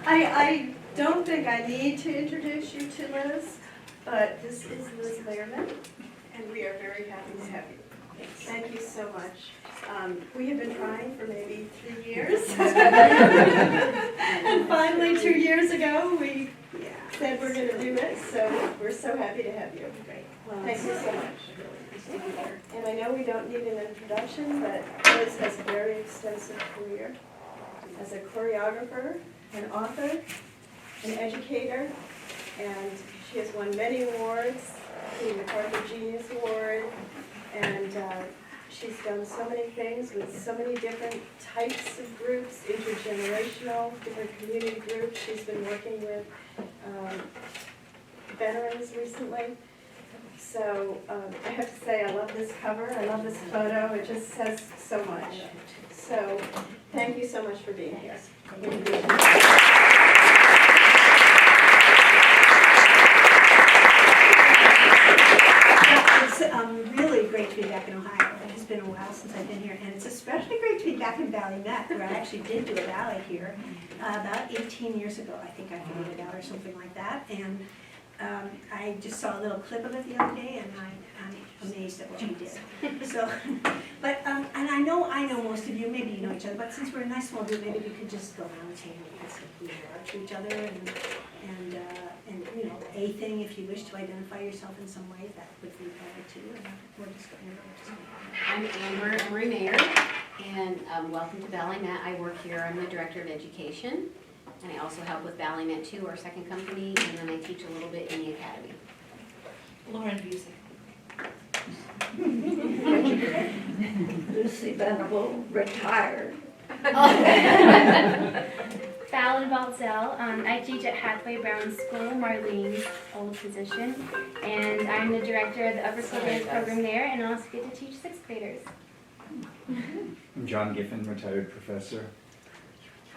I don't think I need to introduce you to Liz, but this is Liz Lerman, and we are very happy to have you. Thank you so much. We have been trying for maybe 3 years. And finally, 2 years ago, we said we're going to do it, so we're so happy to have you. Great. Thank you so much. And I know we don't need an introduction, but Liz has a very extensive career as a choreographer, an author, an educator, and she has won many awards, including the Parker Genius Award, and she's done so many things with so many different types of groups, intergenerational, different community groups. She's been working with veterans recently. So I have to say, I love this cover. I love this photo. It just says so much. So thank you so much for being here. It's really great to be back in Ohio. It has been a while since I've been here, and it's especially great to be back in Ballymet, where I actually did do a ballet here about 18 years ago. I think I figured it out or something like that. And I just saw a little clip of it the other day, and I'm amazed at what you did. So, but and I know most of you. Maybe you know each other, but since we're a nice small group, maybe we could just go around the table and say who you are to each other, and you know, a thing if you wish to identify yourself in some way, that would be better too. And we're just going to go. I'm Amber Mayer, and welcome to Ballymet. I work here. I'm the Director of Education, and I also help with Ballymet too, our second company, and then I teach a little bit in the academy. Lauren Busey. Lucy Venable, retired. Fallon Baltzell. I teach at Hathaway Brown School, Marlene's old position, and I'm the director of the upper school dance program there, and I also get to teach 6th graders. I'm John Giffen, retired professor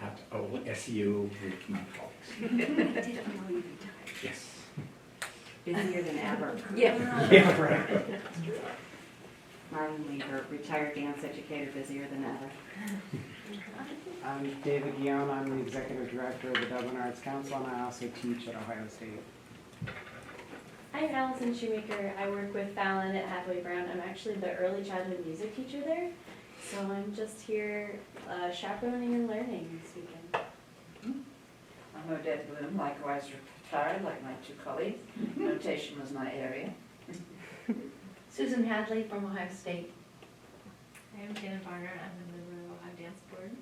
at OSU Richmond College. Yes. Busier than ever. Yeah, right. Marlon Lieber, retired dance educator, busier than ever. I'm David Guillaume. I'm the Executive Director of the Dublin Arts Council, and I also teach at Ohio State. I'm Allison Shoemaker. I work with Fallon at Hathaway Brown. I'm actually the early childhood music teacher there. So I'm just here chaperoning and learning this weekend. I'm Odette Bloom, likewise retired, like my two colleagues. Notation was my area. Susan Hadley from Ohio State. I'm Shannon Barner. I'm a member of Ohio Dance Board.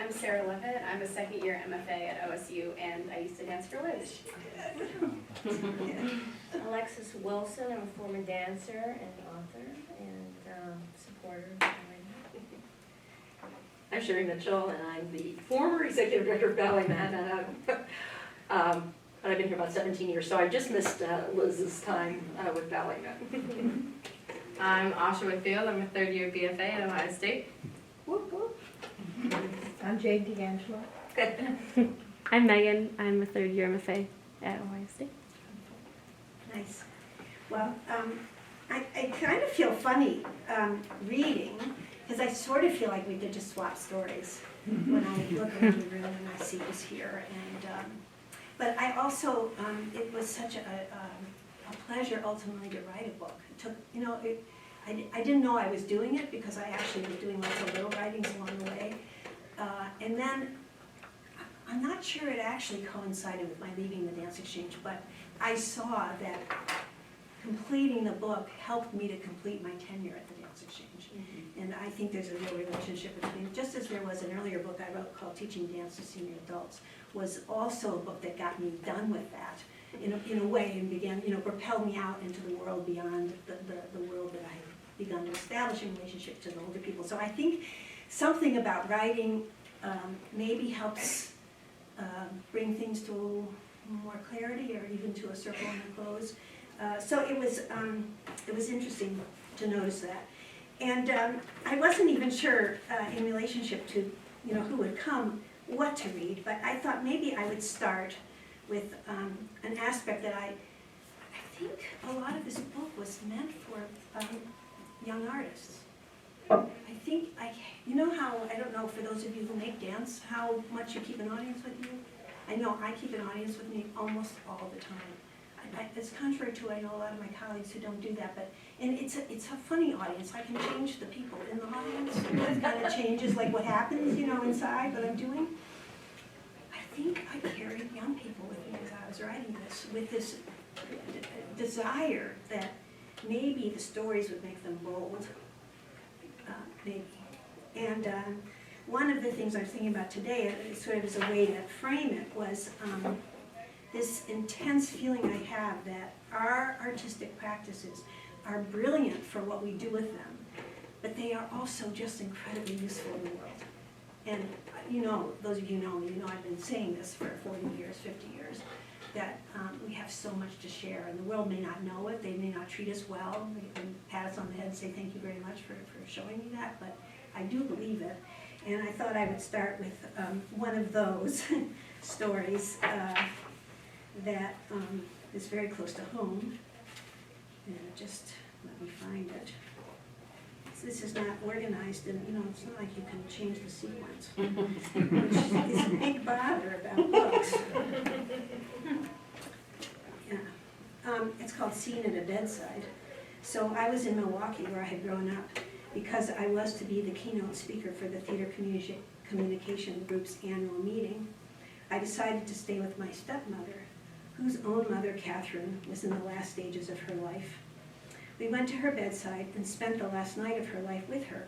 I'm Sarah Levitt. I'm a second-year MFA at OSU, and I used to dance for Liz. Alexis Wilson. I'm a former dancer and author and supporter of I'm Sherry Mitchell, and I'm the former executive director of Ballymet, and I've been here about 17 years, so I just missed Liz's time with Ballymet. I'm Asha Whitfield. I'm a third-year BFA at Ohio State. Whoop, whoop. I'm Jane D'Angelo. I'm Megan. I'm a third-year MFA at Ohio State. Nice. Well, I kind of feel funny reading, because I sort of feel like we could just swap stories when I look around the room and I see this here. And but I also, it was such a pleasure ultimately to write a book. It took, you know, I didn't know I was doing it because I actually was doing lots of little writings along the way. And then I'm not sure it actually coincided with my leaving the Dance Exchange, but I saw that completing the book helped me to complete my tenure at the Dance Exchange. And I think there's a real relationship between, just as there was an earlier book I wrote called Teaching Dance to Senior Adults, was also a book that got me done with that in a way, and began, you know, propelled me out into the world beyond the world that I had begun to establish in relationship to the older people. So I think something about writing maybe helps bring things to a little more clarity, or even to a circle and a close. So it was interesting to notice that. And I wasn't even sure in relationship to, you know, who would come, what to read, but I thought maybe I would start with an aspect that I think a lot of this book was meant for young artists. I think, You know how, I don't know, for those of you who make dance, how much you keep an audience with you? I know I keep an audience with me almost all the time. It's contrary to, I know a lot of my colleagues who don't do that, but, and it's a funny audience. I can change the people in the audience. It kind of changes like what happens, you know, inside, what I'm doing. I think I carried young people with me as I was writing this, with this desire that maybe the stories would make them bold, maybe. And one of the things I was thinking about today, sort of as a way to frame it, was this intense feeling I have that our artistic practices are brilliant for what we do with them, but they are also just incredibly useful in the world. And you know, those of you know me, you know I've been saying this for 40 years, 50 years, that we have so much to share, and the world may not know it, they may not treat us well, they can pat us on the head and say thank you very much for showing me that, but I do believe it. And I thought I would start with one of those stories that is very close to home. And just let me find it. This is not organized, and you know, it's not like you can change the sequence, which is a big bother about books. Yeah. It's called Scene at a Bedside. So I was in Milwaukee, where I had grown up, because I was to be the keynote speaker for the Theater Communication Group's annual meeting. I decided to stay with my stepmother, whose own mother, Catherine, was in the last stages of her life. We went to her bedside and spent the last night of her life with her.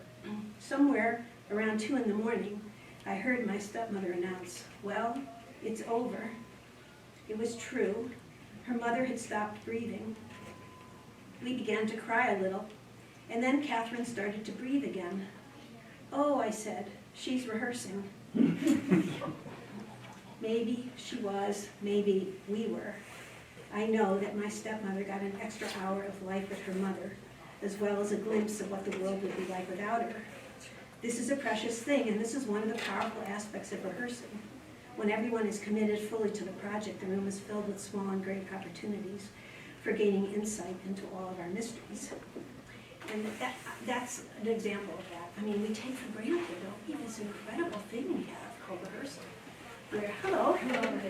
Somewhere around 2 in the morning, I heard my stepmother announce, "Well, it's over." It was true. Her mother had stopped breathing. We began to cry a little, and then Catherine started to breathe again. "Oh," I said, "she's rehearsing." Maybe she was, maybe we were. I know that my stepmother got an extra hour of life with her mother, as well as a glimpse of what the world would be like without her. This is a precious thing, and this is one of the powerful aspects of rehearsing. When everyone is committed fully to the project, the room is filled with small and great opportunities for gaining insight into all of our mysteries. And that's an example of that. I mean, we take for granted, don't we, this incredible thing we have called rehearsal. Where, hello,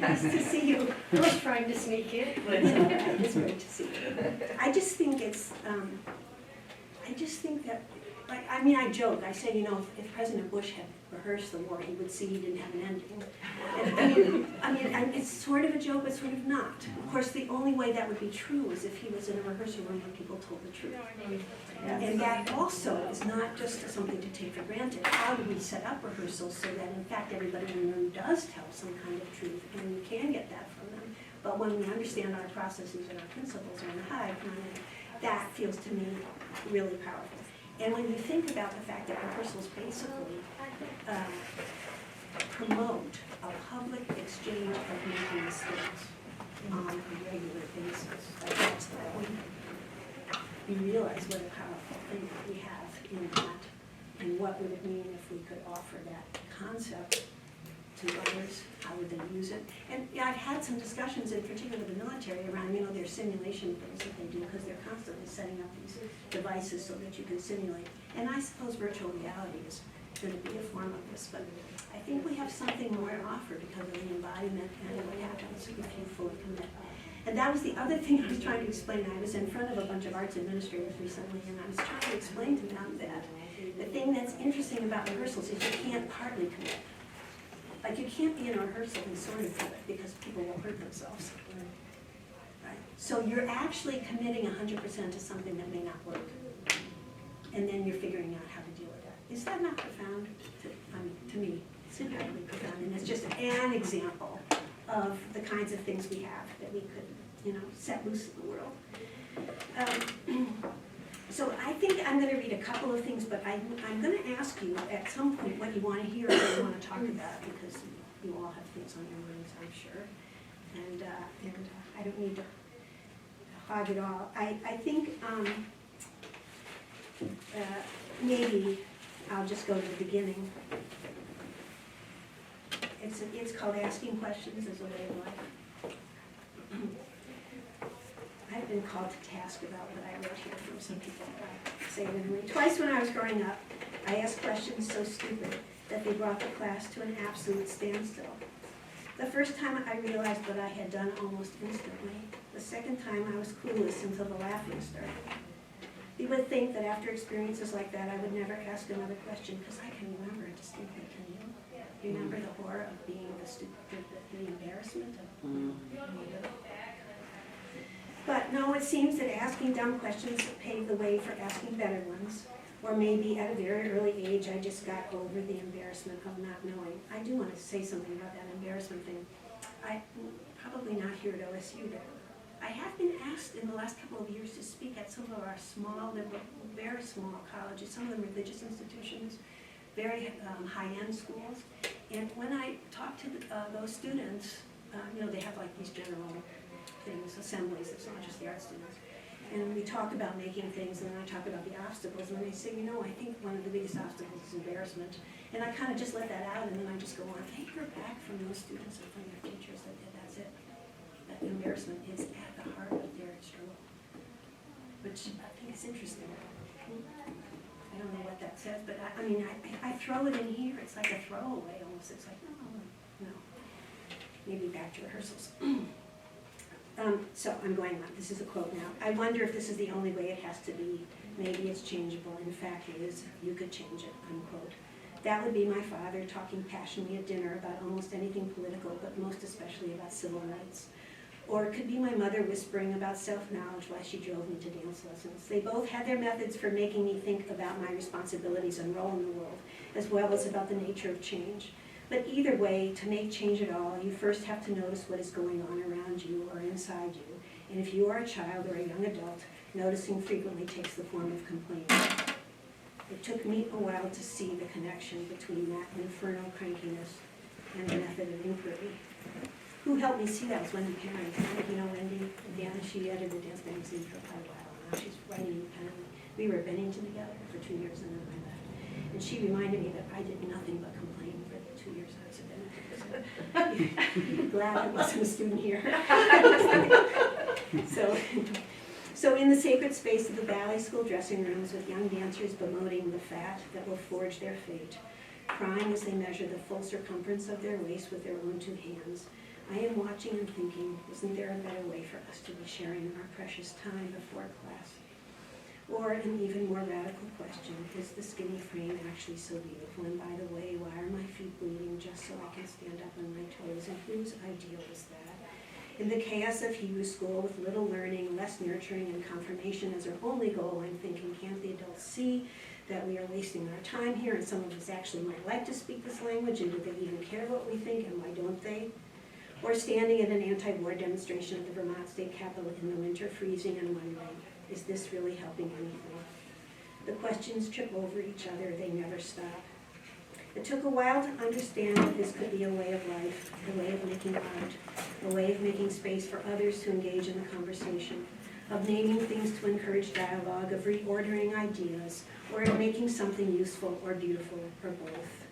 nice to see you. I was trying to sneak in. It's great to see you. I just think it's, I just think that, like, I mean, I joke, I say, you know, if President Bush had rehearsed the war, he would see he didn't have an ending. And, I mean, it's sort of a joke, but sort of not. Of course, the only way that would be true is if he was in a rehearsal room where people told the truth. And that also is not just something to take for granted. How do we set up rehearsals so that, in fact, everybody in the room does tell some kind of truth, and we can get that from them. But when we understand our processes and our principles on the hive, that feels to me really powerful. And when you think about the fact that rehearsals basically promote a public exchange of making mistakes on a regular basis, that's what we realize what a powerful thing we have in that, and what would it mean if we could offer that concept to others, how would they use it? And yeah, I've had some discussions, in particular the military, around, you know, their simulation things that they do, because they're constantly setting up these devices so that you can simulate. And I suppose virtual reality is going to be a form of this, but I think we have something more to offer because of the embodiment and what happens if you fully commit. And that was the other thing I was trying to explain. I was in front of a bunch of arts administrators recently, and I was trying to explain to them that the thing that's interesting about rehearsals is you can't partly commit. Like, you can't be in a rehearsal and sort of commit because people will hurt themselves. Right? So you're actually committing 100% to something that may not work. And then you're figuring out how to deal with that. Is that not profound? To me, it's incredibly profound. And it's just an example of the kinds of things we have that we could, you know, set loose in the world. So I think I'm going to read a couple of things, but I'm going to ask you at some point what you want to hear or what you want to talk about, because you all have things on your minds, I'm sure. And I don't need to hog it all. I think maybe I'll just go to the beginning. It's called Asking Questions as a Way of Life. I've been called to task about what I wrote here from some people, but I say it anyway. Twice when I was growing up, I asked questions so stupid that they brought the class to an absolute standstill. The first time I realized what I had done almost instantly. The second time I was clueless until the laughing started. You would think that after experiences like that, I would never ask another question, because I can remember it distinctly. Can you? Remember the horror of being the embarrassment of But no, it seems that asking dumb questions paved the way for asking better ones. Or maybe at a very early age, I just got over the embarrassment of not knowing. I do want to say something about that embarrassment thing. Probably not here at OSU, but I have been asked in the last couple of years to speak at some of our small, very small colleges, some of them religious institutions, very high-end schools. And when I talk to those students, they have like these general things, assemblies, it's not just the art students. And we talk about making things, and then I talk about the obstacles, and they say, I think one of the biggest obstacles is embarrassment. And I kind of just let that out, and then I just go on, I hear back from those students and from their teachers that that's it. That embarrassment is at the heart of their struggle, which I think is interesting. I don't know what that says, but I throw it in here, it's like a throwaway almost. It's like, no. Maybe back to rehearsals. So I'm going on. This is a quote now. I wonder if this is the only way it has to be. Maybe it's changeable. In fact, it is. You could change it, unquote. That would be my father talking passionately at dinner about almost anything political, but most especially about civil rights. Or it could be my mother whispering about self-knowledge while she drove me to dance lessons. They both had their methods for making me think about my responsibilities and role in the world, as well as about the nature of change. But either way, to make change at all, you first have to notice what is going on around you or inside you. And if you are a child or a young adult, noticing frequently takes the form of complaining. It took me a while to see the connection between that infernal crankiness and the method of inquiry. Who helped me see that was Wendy Perrin. Wendy, she edited Dance Magazine for quite a while. Now she's writing independently. We were at Bennington together for 2 years, and then I left. And she reminded me that I did nothing but complain for the 2 years I was at Bennington. Glad I wasn't a student here. So in the sacred space of the ballet school dressing rooms, with young dancers bemoaning the fat that will forge their fate, crying as they measure the full circumference of their waist with their own 2 hands, I am watching and thinking, isn't there a better way for us to be sharing our precious time before class? Or an even more radical question, is the skinny frame actually so beautiful? And by the way, why are my feet bleeding just so I can stand up on my toes? And whose ideal is that? In the chaos of Hebrew school, with little learning, less nurturing, and confirmation as our only goal, I'm thinking, can't the adults see that we are wasting our time here, and some of us actually might like to speak this language, and do they even care what we think, and why don't they? Or standing at an anti-war demonstration at the Vermont State Capitol in the winter, freezing and wondering, is this really helping anything? The questions trip over each other, they never stop. It took a while to understand that this could be a way of life, a way of making art, a way of making space for others to engage in the conversation, of naming things to encourage dialogue, of reordering ideas, or of making something useful or beautiful, or both.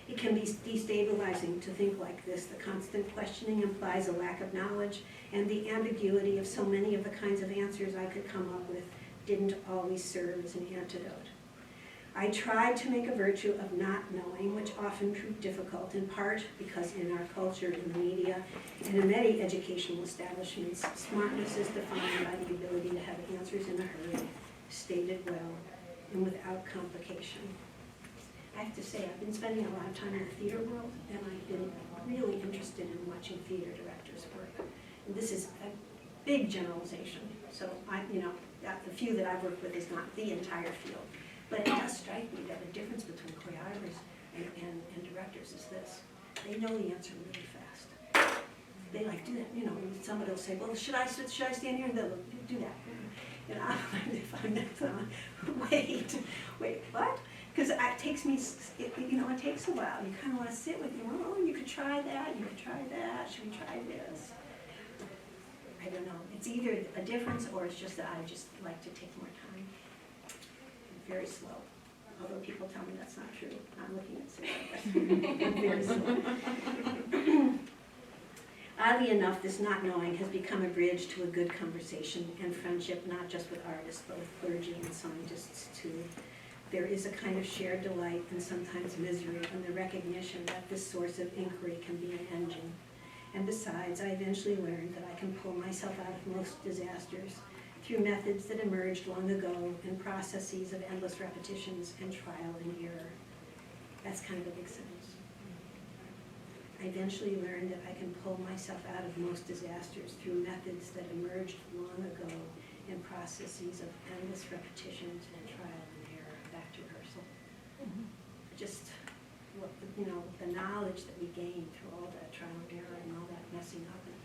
It can be destabilizing to think like this. The constant questioning implies a lack of knowledge, and the ambiguity of so many of the kinds of answers I could come up with didn't always serve as an antidote. I tried to make a virtue of not knowing, which often proved difficult, in part because in our culture, in the media, and in many educational establishments, smartness is defined by the ability to have answers in a hurry, stated well, and without complication. I have to say, I've been spending a lot of time in the theater world, and I've been really interested in watching theater directors work. And this is a big generalization, so the few that I've worked with is not the entire field. But it does strike me that the difference between choreographers and directors is this. They know the answer really fast. They do that, somebody will say, well, should I stand here? And they'll do that. And I'm wait, what? Because it takes me, it takes a while. You kind of want to sit with you could try that, you could try that, should we try this? I don't know. It's either a difference or it's just that I just like to take more time. I'm very slow. Although people tell me that's not true. I'm looking at Sarah, but I'm very slow. Oddly enough, this not knowing has become a bridge to a good conversation and friendship, not just with artists, but with clergy and scientists too. there is a kind of shared delight and sometimes misery in the recognition that this source of inquiry can be an engine. And besides, I eventually learned that I can pull myself out of most disasters through methods that emerged long ago in processes of endless repetitions and trial and error. That's kind of a big sentence. I eventually learned that I can pull myself out of most disasters through methods that emerged long ago in processes of endless repetitions and trial and error. Back to rehearsal. Just, the knowledge that we gain through all that trial and error and all that messing up, and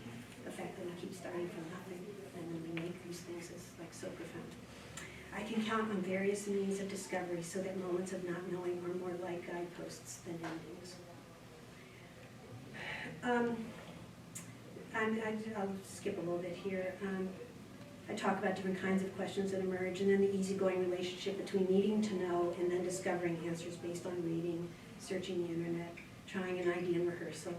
the fact that we keep starting from nothing and then we make these things is like so profound. I can count on various means of discovery so that moments of not knowing are more like guideposts than endings. I'll skip a little bit here. I talk about different kinds of questions that emerge, and then the easygoing relationship between needing to know and then discovering answers based on reading, searching the internet, trying an idea in rehearsal,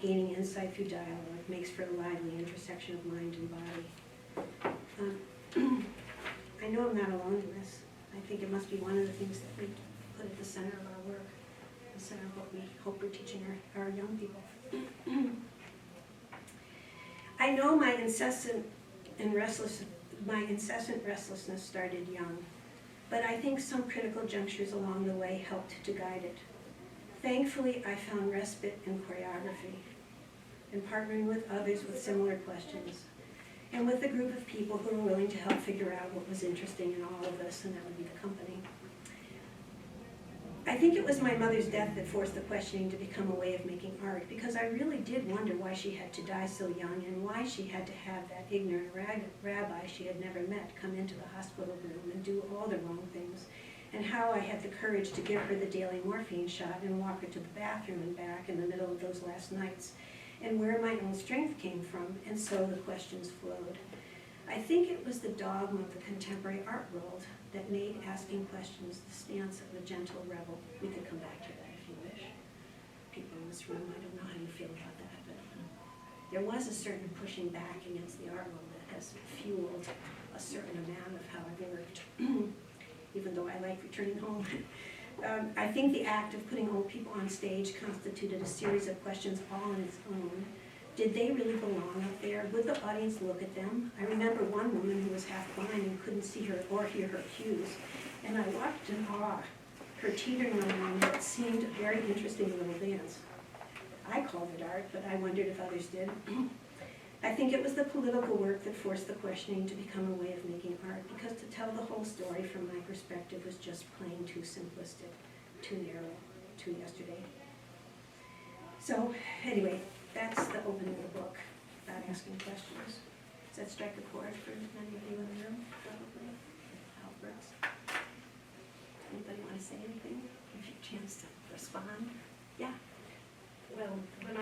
gaining insight through dialogue makes for a lively intersection of mind and body. I know I'm not alone in this. I think it must be one of the things that we put at the center of our work, the center of what we hope we're teaching our young people. I know my incessant restlessness started young, but I think some critical junctures along the way helped to guide it. Thankfully, I found respite in choreography, and partnering with others with similar questions, and with a group of people who were willing to help figure out what was interesting in all of us, and that would be the company. I think it was my mother's death that forced the questioning to become a way of making art, because I really did wonder why she had to die so young and why she had to have that ignorant rabbi she had never met come into the hospital room and do all the wrong things, and how I had the courage to give her the daily morphine shot and walk her to the bathroom and back in the middle of those last nights, and where my own strength came from, and so the questions flowed. I think it was the dogma of the contemporary art world that made asking questions the stance of a gentle rebel. We could come back to that if you wish. People in this room, I don't know how you feel about that, but there was a certain pushing back against the art world that has fueled a certain amount of how I've worked, even though I like returning home. I think the act of putting old people on stage constituted a series of questions all on its own. Did they really belong up there? Would the audience look at them? I remember one woman who was half blind and couldn't see her or hear her cues, and I watched in awe her teetering along what seemed a very interesting little dance. I called it art, but I wondered if others did. I think it was the political work that forced the questioning to become a way of making art, because to tell the whole story from my perspective was just plain too simplistic, too narrow, too yesterday. So, anyway, that's the opening of the book, about asking questions. Does that strike a chord for many of you in the room, probably? How it works. Anybody want to say anything? Give you a chance to respond. Yeah. Well, when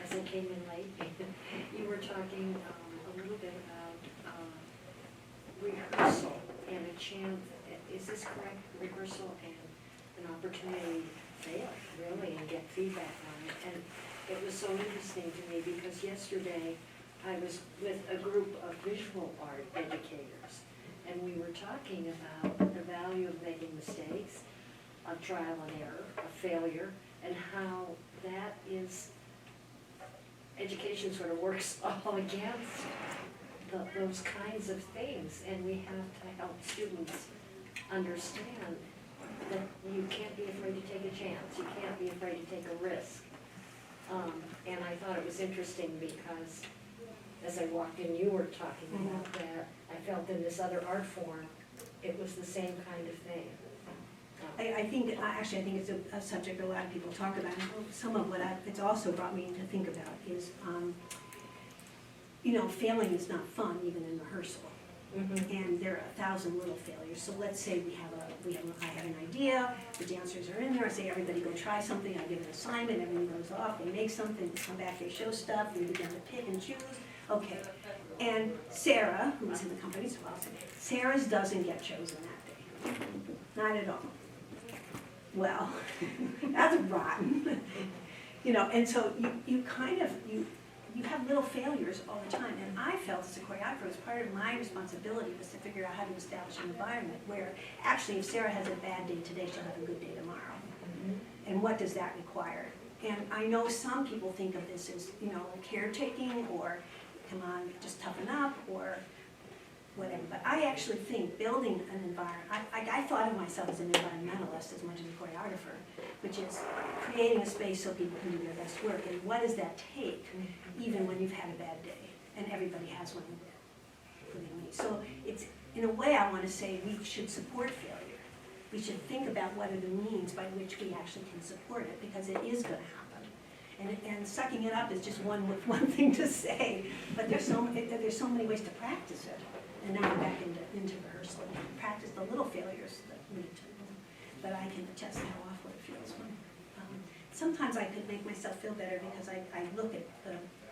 as I came in late, you were talking a little bit about rehearsal and a chance, is this correct? Rehearsal and an opportunity to fail, really, and get feedback on it. And it was so interesting to me because yesterday I was with a group of visual art educators, and we were talking about the value of making mistakes, of trial and error, of failure, and how that is, education sort of works all against those kinds of things, and we have to help students understand that you can't be afraid to take a chance, you can't be afraid to take a risk. And I thought it was interesting because as I walked in, you were talking about that. I felt in this other art form, it was the same kind of thing. I think it's a subject a lot of people talk about. And some of what it's also brought me to think about is, failing is not fun, even in rehearsal. Mm-hmm. And there are 1,000 little failures. So let's say I have an idea, the dancers are in there, I say everybody go try something, I give an assignment, everyone goes off, they make something, they come back, they show stuff, we begin to pick and choose. Okay. And Sarah, who was in the company as well, said, Sarah's doesn't get chosen that day. Not at all. Well, that's rotten. And so you you have little failures all the time. And I felt as a choreographer, as part of my responsibility was to figure out how to establish an environment where actually if Sarah has a bad day today, she'll have a good day tomorrow. And what does that require? And I know some people think of this as, you know, caretaking or, come on, just toughen up or whatever. But I actually think building an environment, I thought of myself as an environmentalist as much as a choreographer, which is creating a space so people can do their best work. And what does that take, even when you've had a bad day? And everybody has one, including me. So it's, in a way, I want to say we should support failure. We should think about what are the means by which we actually can support it, because it is going to happen. And sucking it up is just one thing to say, but there's so many ways to practice it. And now we're back into rehearsal. Practice the little failures that lead to them. But I can attest how awful it feels when. Sometimes I could make myself feel better because I look at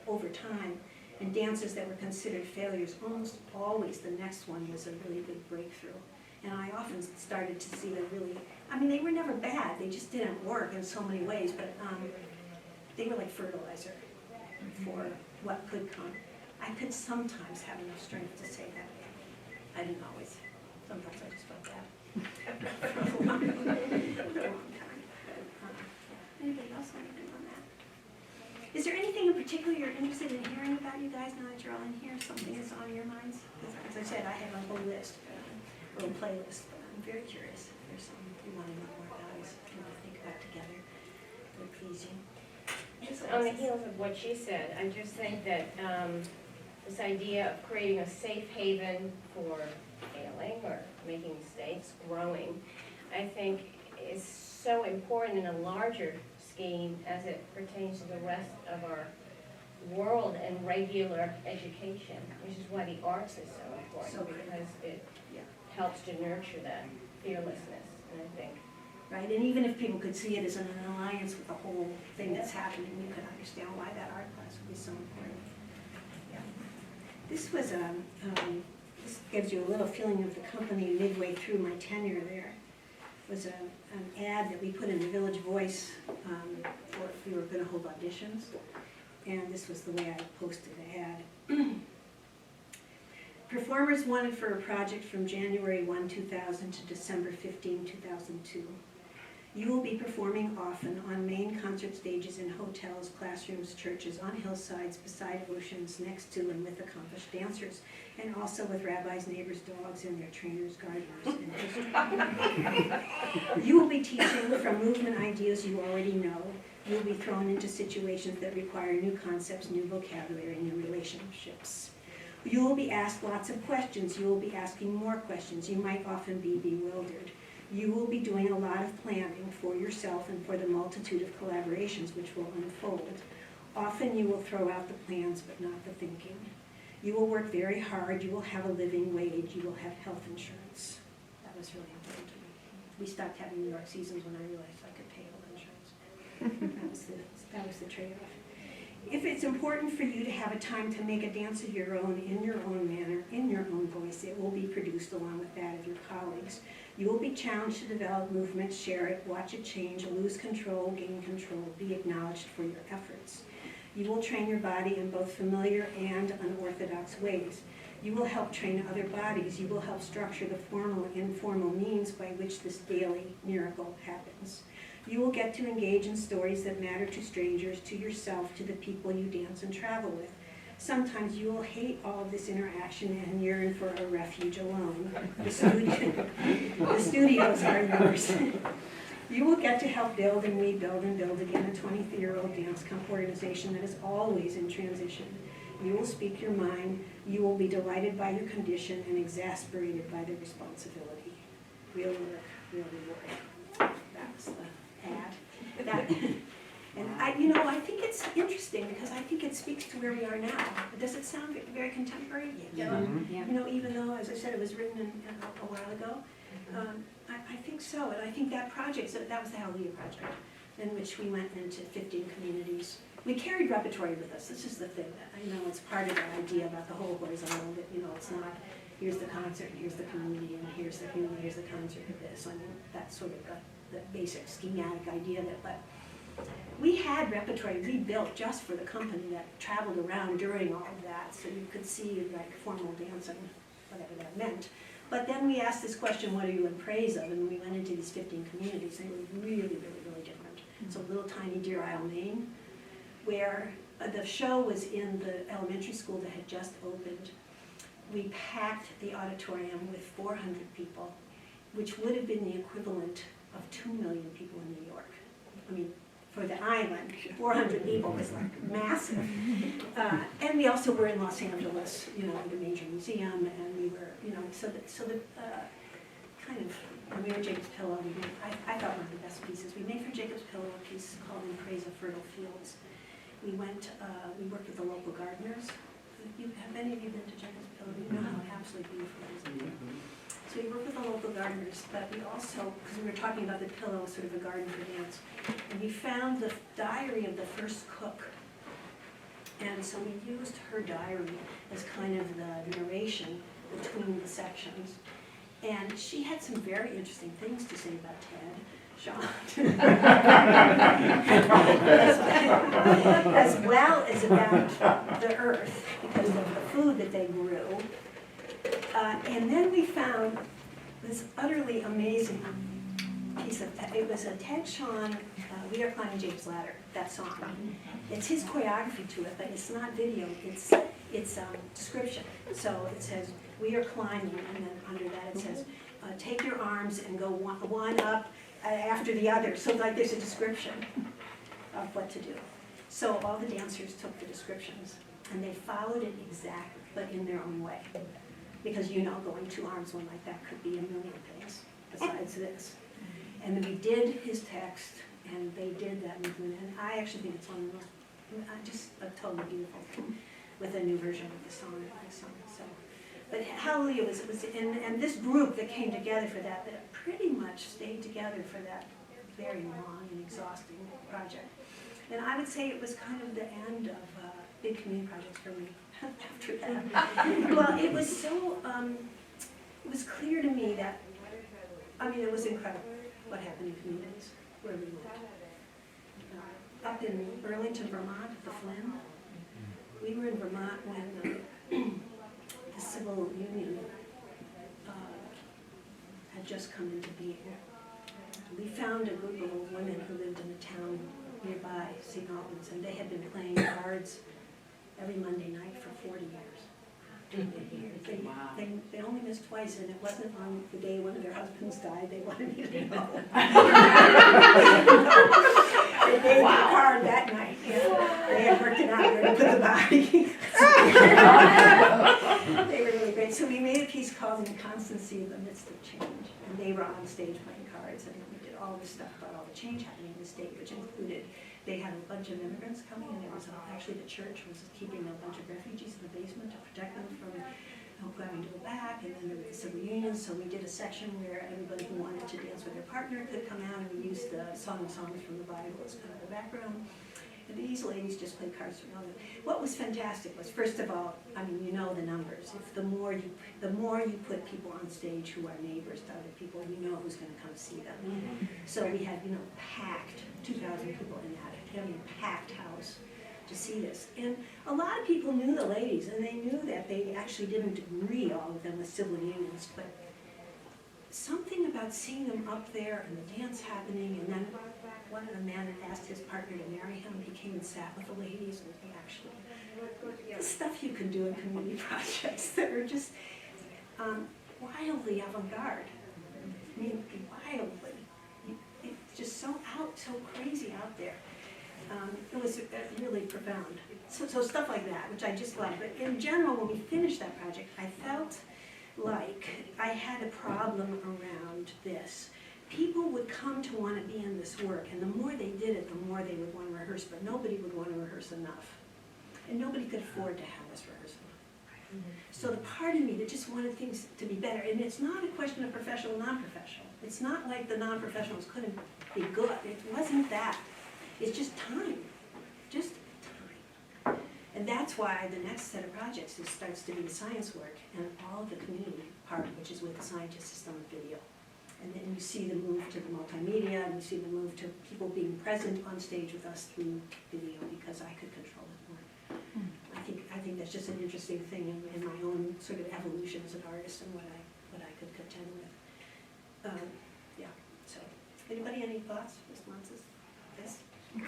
over time, and dances that were considered failures, almost always the next one was a really big breakthrough. And I often started to see the really, I mean, they were never bad, they just didn't work in so many ways, but they were like fertilizer for what could come. I could sometimes have enough strength to say that. I didn't always. Sometimes I just felt that. For a long time. Anybody else want anything on that? Is there anything in particular you're interested in hearing about, you guys, now that you're all in here? Something that's on your minds? As I said, I have a whole list, a little playlist, but I'm very curious if there's something you want to know more about, you want to think about together that would please you. Just on the heels of what she said, I just think that this idea of creating a safe haven for failing or making mistakes, growing, I think is so important in a larger scheme as it pertains to the rest of our world and regular education, which is why the arts is so important, because it helps to nurture that fearlessness, and I think. Right, and even if people could see it as an alliance with the whole thing that's happening, you could understand why that art class would be so important. Yeah. This was this gives you a little feeling of the company midway through my tenure there. It was an ad that we put in the Village Voice for if we were going to hold auditions, and this was the way I posted the ad. Performers wanted for a project from January 1, 2000 to December 15, 2002. You will be performing often on main concert stages in hotels, classrooms, churches, on hillsides, beside oceans, next to and with accomplished dancers, and also with rabbis, neighbors, dogs, and their trainers, gardeners, and history. You will be teaching from movement ideas you already know. You will be thrown into situations that require new concepts, new vocabulary, new relationships. You will be asked lots of questions. You will be asking more questions. You might often be bewildered. You will be doing a lot of planning for yourself and for the multitude of collaborations which will unfold. Often you will throw out the plans but not the thinking. You will work very hard. You will have a living wage. You will have health insurance. That was really important to me. We stopped having New York seasons when I realized I could pay health insurance. That was the trade-off. If it's important for you to have a time to make a dance of your own, in your own manner, in your own voice, it will be produced along with that of your colleagues. You will be challenged to develop movement, share it, watch it change, lose control, gain control, be acknowledged for your efforts. You will train your body in both familiar and unorthodox ways. You will help train other bodies. You will help structure the formal and informal means by which this daily miracle happens. You will get to engage in stories that matter to strangers, to yourself, to the people you dance and travel with. Sometimes you will hate all of this interaction and yearn for a refuge alone. The studios are yours. You will get to help build and rebuild and build again a 23-year-old dance organization that is always in transition. You will speak your mind. You will be delighted by your condition and exasperated by the responsibility. Real work, real reward. That was the ad. And I think it's interesting because I think it speaks to where we are now. Does it sound very contemporary? Yeah. Mm-hmm. Even though, as I said, it was written a while ago, I think so. And I think that project, so that was the Hallelujah Project, in which we went into 15 communities. We carried repertory with us. This is the thing that I know it's part of that idea about the whole horizontal, that it's not here's the concert, and here's the community, and here's the community, here's the concert of this. I mean, that's sort of the basic schematic idea of it. But we had repertory rebuilt just for the company that traveled around during all of that, so you could see like formal dancing, whatever that meant. But then we asked this question, what are you in praise of? And we went into these 15 communities, and they were really, really, really different. So little tiny Deer Isle, Maine, where the show was in the elementary school that had just opened. We packed the auditorium with 400 people, which would have been the equivalent of 2 million people in New York. I mean, for the island, 400 people was like massive. And we also were in Los Angeles, you know, the major museum, and we were, you know, so the kind of, we were Jacob's Pillow. I thought one of the best pieces. We made for Jacob's Pillow a piece called In Praise of Fertile Fields. We went, we worked with the local gardeners. Have any of you been to Jacob's Pillow? You know how absolutely beautiful it is up there. So we worked with the local gardeners, but we also, because we were talking about the pillow, sort of a garden for dance, and we found the diary of the first cook. And so we used her diary as kind of the narration between the sections. And she had some very interesting things to say about Ted, Sean, as well as about the earth, because of the food that they grew. And then we found this utterly amazing piece of, it was a Ted Sean, We Are Climbing Jacob's Ladder, that song. It's his choreography to it, but it's not video, it's description. So it says, we are climbing, and then under that it says, take your arms and go one up after the other. So like there's a description of what to do. So all the dancers took the descriptions, and they followed it exactly, but in their own way. Because you know, going 2 arms, one like that could be a million things besides this. And then we did his text, and they did that movement, and I actually think it's one of the most, just totally beautiful, with a new version of the song. So, but Hallelujah was and this group that came together for that pretty much stayed together for that very long and exhausting project. And I would say it was kind of the end of big community projects for me. After that. Well, it was so, it was clear to me that, I mean, it was incredible what happened in communities where we went. Up in Burlington, Vermont, the Flynn, we were in Vermont when the civil union had just come into being. We found a group of old women who lived in a town nearby, St. Albans, and they had been playing cards every Monday night for 40 years. Wow. They only missed twice, and it wasn't on the day one of their husbands died. They wanted me to know. They gave me a card that night. Yeah. They had worked it out where to put the body. They were really great. So we made a piece called Inconstancy in the Midst of Change. And they were on stage playing cards, and we did all this stuff about all the change happening in the state, which included they had a bunch of immigrants coming, and there was actually the church was keeping a bunch of refugees in the basement to protect them from having to go back, and then there was the civil union, so we did a section where everybody who wanted to dance with their partner could come out, and we used the Song of Songs from the Bible as kind of the background. And these ladies just played cards for them. What was fantastic was, first of all, I mean, you know the numbers. If the more you put people on stage who are neighbors to other people, you know who's going to come see them. Mm-hmm. So we had, you know, packed 2,000 people in that, packed house to see this. And a lot of people knew the ladies, and they knew that they actually didn't agree, all of them, with civil unions, but something about seeing them up there and the dance happening, and then one of the men asked his partner to marry him. He came and sat with the ladies, and he actually, the stuff you can do in community projects that are just wildly avant-garde. I mean, wildly. It's just so crazy out there. It was really profound. So stuff like that, which I just love. But in general, when we finished that project, I felt like I had a problem around this. People would come to want to be in this work, and the more they did it, the more they would want to rehearse, but nobody would want to rehearse enough. And nobody could afford to have us rehearse enough. Mm-hmm. So the part of me that just wanted things to be better, and it's not a question of professional, non-professional. It's not like the non-professionals couldn't be good. It wasn't that. It's just time. Just time. And that's why the next set of projects starts to be the science work and all the community part, which is with the scientists is done with video. And then you see the move to the multimedia, and you see the move to people being present on stage with us through video, because I could control it more. I think that's just an interesting thing in my own sort of evolution as an artist and what I could contend with. Yeah, so, anybody, any thoughts, responses? Yes?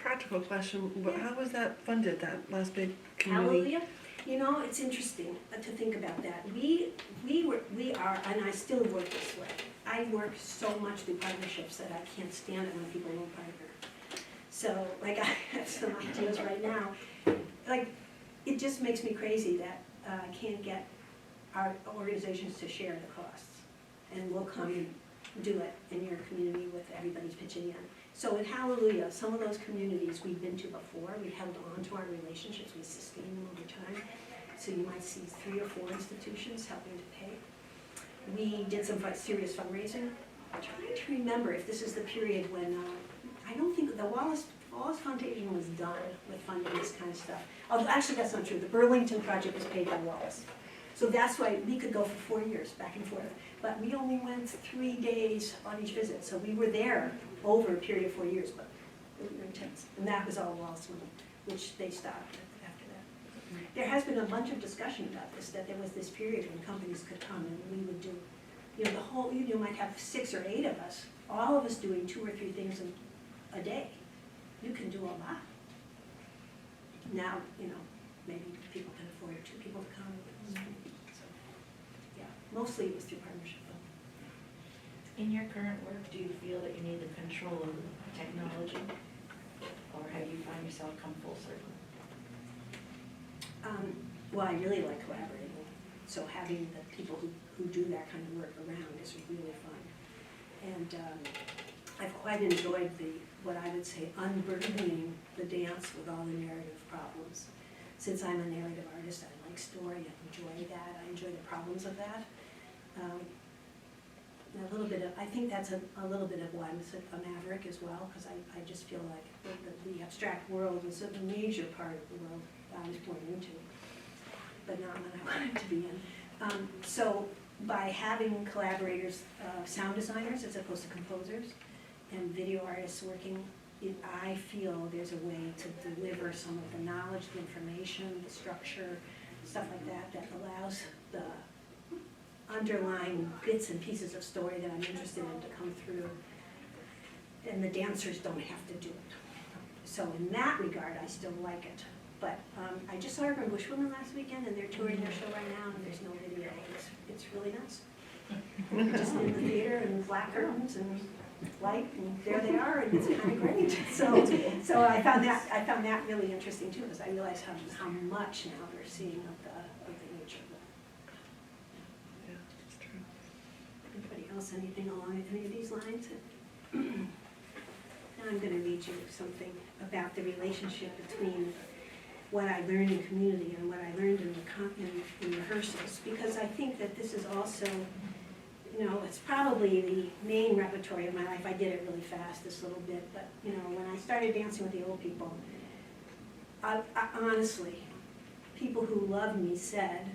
Practical question, how was that funded, that last big community? Hallelujah. You know, it's interesting to think about that. We are, and I still work this way. I work so much through partnerships that I can't stand it when people won't partner. So, like, I have some ideas right now. Like, it just makes me crazy that I can't get our organizations to share the costs. And we'll come and do it in your community with everybody's pitching in. So in Hallelujah, some of those communities we've been to before, we held on to our relationships, we sustained them over time. So you might see 3 or 4 institutions helping to pay. We did some serious fundraising. I'm trying to remember if this is the period when, I don't think the Wallace Foundation was done with funding this kind of stuff. Oh, actually, that's not true. The Burlington project was paid by Wallace. So that's why we could go for 4 years back and forth. But we only went 3 days on each visit. So we were there over a period of 4 years, but it was intense. And that was all Wallace money, which they stopped after that. There has been a bunch of discussion about this, that there was this period when companies could come and we would do, you know, the whole, you might have 6 or 8 of us, all of us doing 2 or 3 things a day. You can do a lot. Now, you know, maybe people can afford 2 people to come. So, yeah, mostly it was through partnership. In your current work, do you feel that you need the control of technology? Or have you found yourself come full circle? Well, I really like collaborating. So having the people who do that kind of work around is really fun. And I've quite enjoyed what I would say, unburdening the dance with all the narrative problems. Since I'm a narrative artist, I like story, I enjoy that, I enjoy the problems of that. I think that's a little bit of why I'm a maverick as well, because I just feel like the abstract world is a major part of the world I was born into, but not one I wanted to be in. So by having collaborators, sound designers as opposed to composers, and video artists working, I feel there's a way to deliver some of the knowledge, the information, the structure, stuff like that, that allows the underlying bits and pieces of story that I'm interested in to come through, and the dancers don't have to do it. So in that regard, I still like it. But I just saw Urban Bushwomen last weekend, and they're touring their show right now, and there's no video. It's really nice. Just in the theater, and black curtains, and light, and there they are, and it's kind of great. So I found that really interesting too, because I realized how much now they're seeing of the nature of it. Yeah, that's true. Anybody else, anything along any of these lines? Now I'm going to read you something about the relationship between what I learned in community and what I learned in rehearsals, because I think that this is also, you know, it's probably the main repertory of my life. I did it really fast, this little bit, but, you know, when I started dancing with the old people, I honestly, people who loved me said,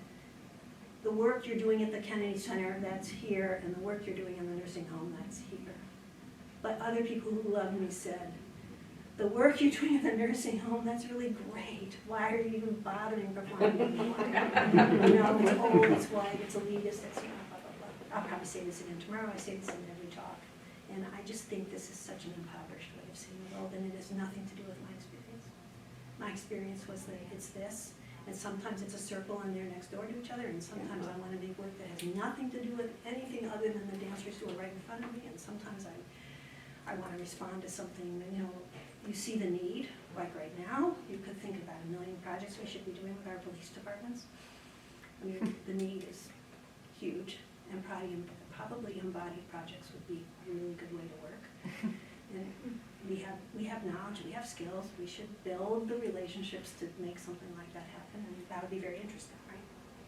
the work you're doing at the Kennedy Center, that's here, and the work you're doing in the nursing home, that's here. But other people who loved me said, the work you're doing in the nursing home, that's really great. Why are you even bothering performing anymore? You know, it's old, it's white, it's elitist, it's, you know, blah, blah, blah. I'll probably say this again tomorrow. I say this in every talk. And I just think this is such an impoverished way of seeing the world, and it has nothing to do with my experience. My experience was that it's this, and sometimes it's a circle and they're next door to each other, and sometimes I want to make work that has nothing to do with anything other than the dancers who are right in front of me, and sometimes I want to respond to something, you know, you see the need, like right now, you could think about 1 million projects we should be doing with our police departments. I mean, the need is huge, and probably embodied projects would be a really good way to work. And we have knowledge, we have skills, we should build the relationships to make something like that happen, and that would be very interesting, right?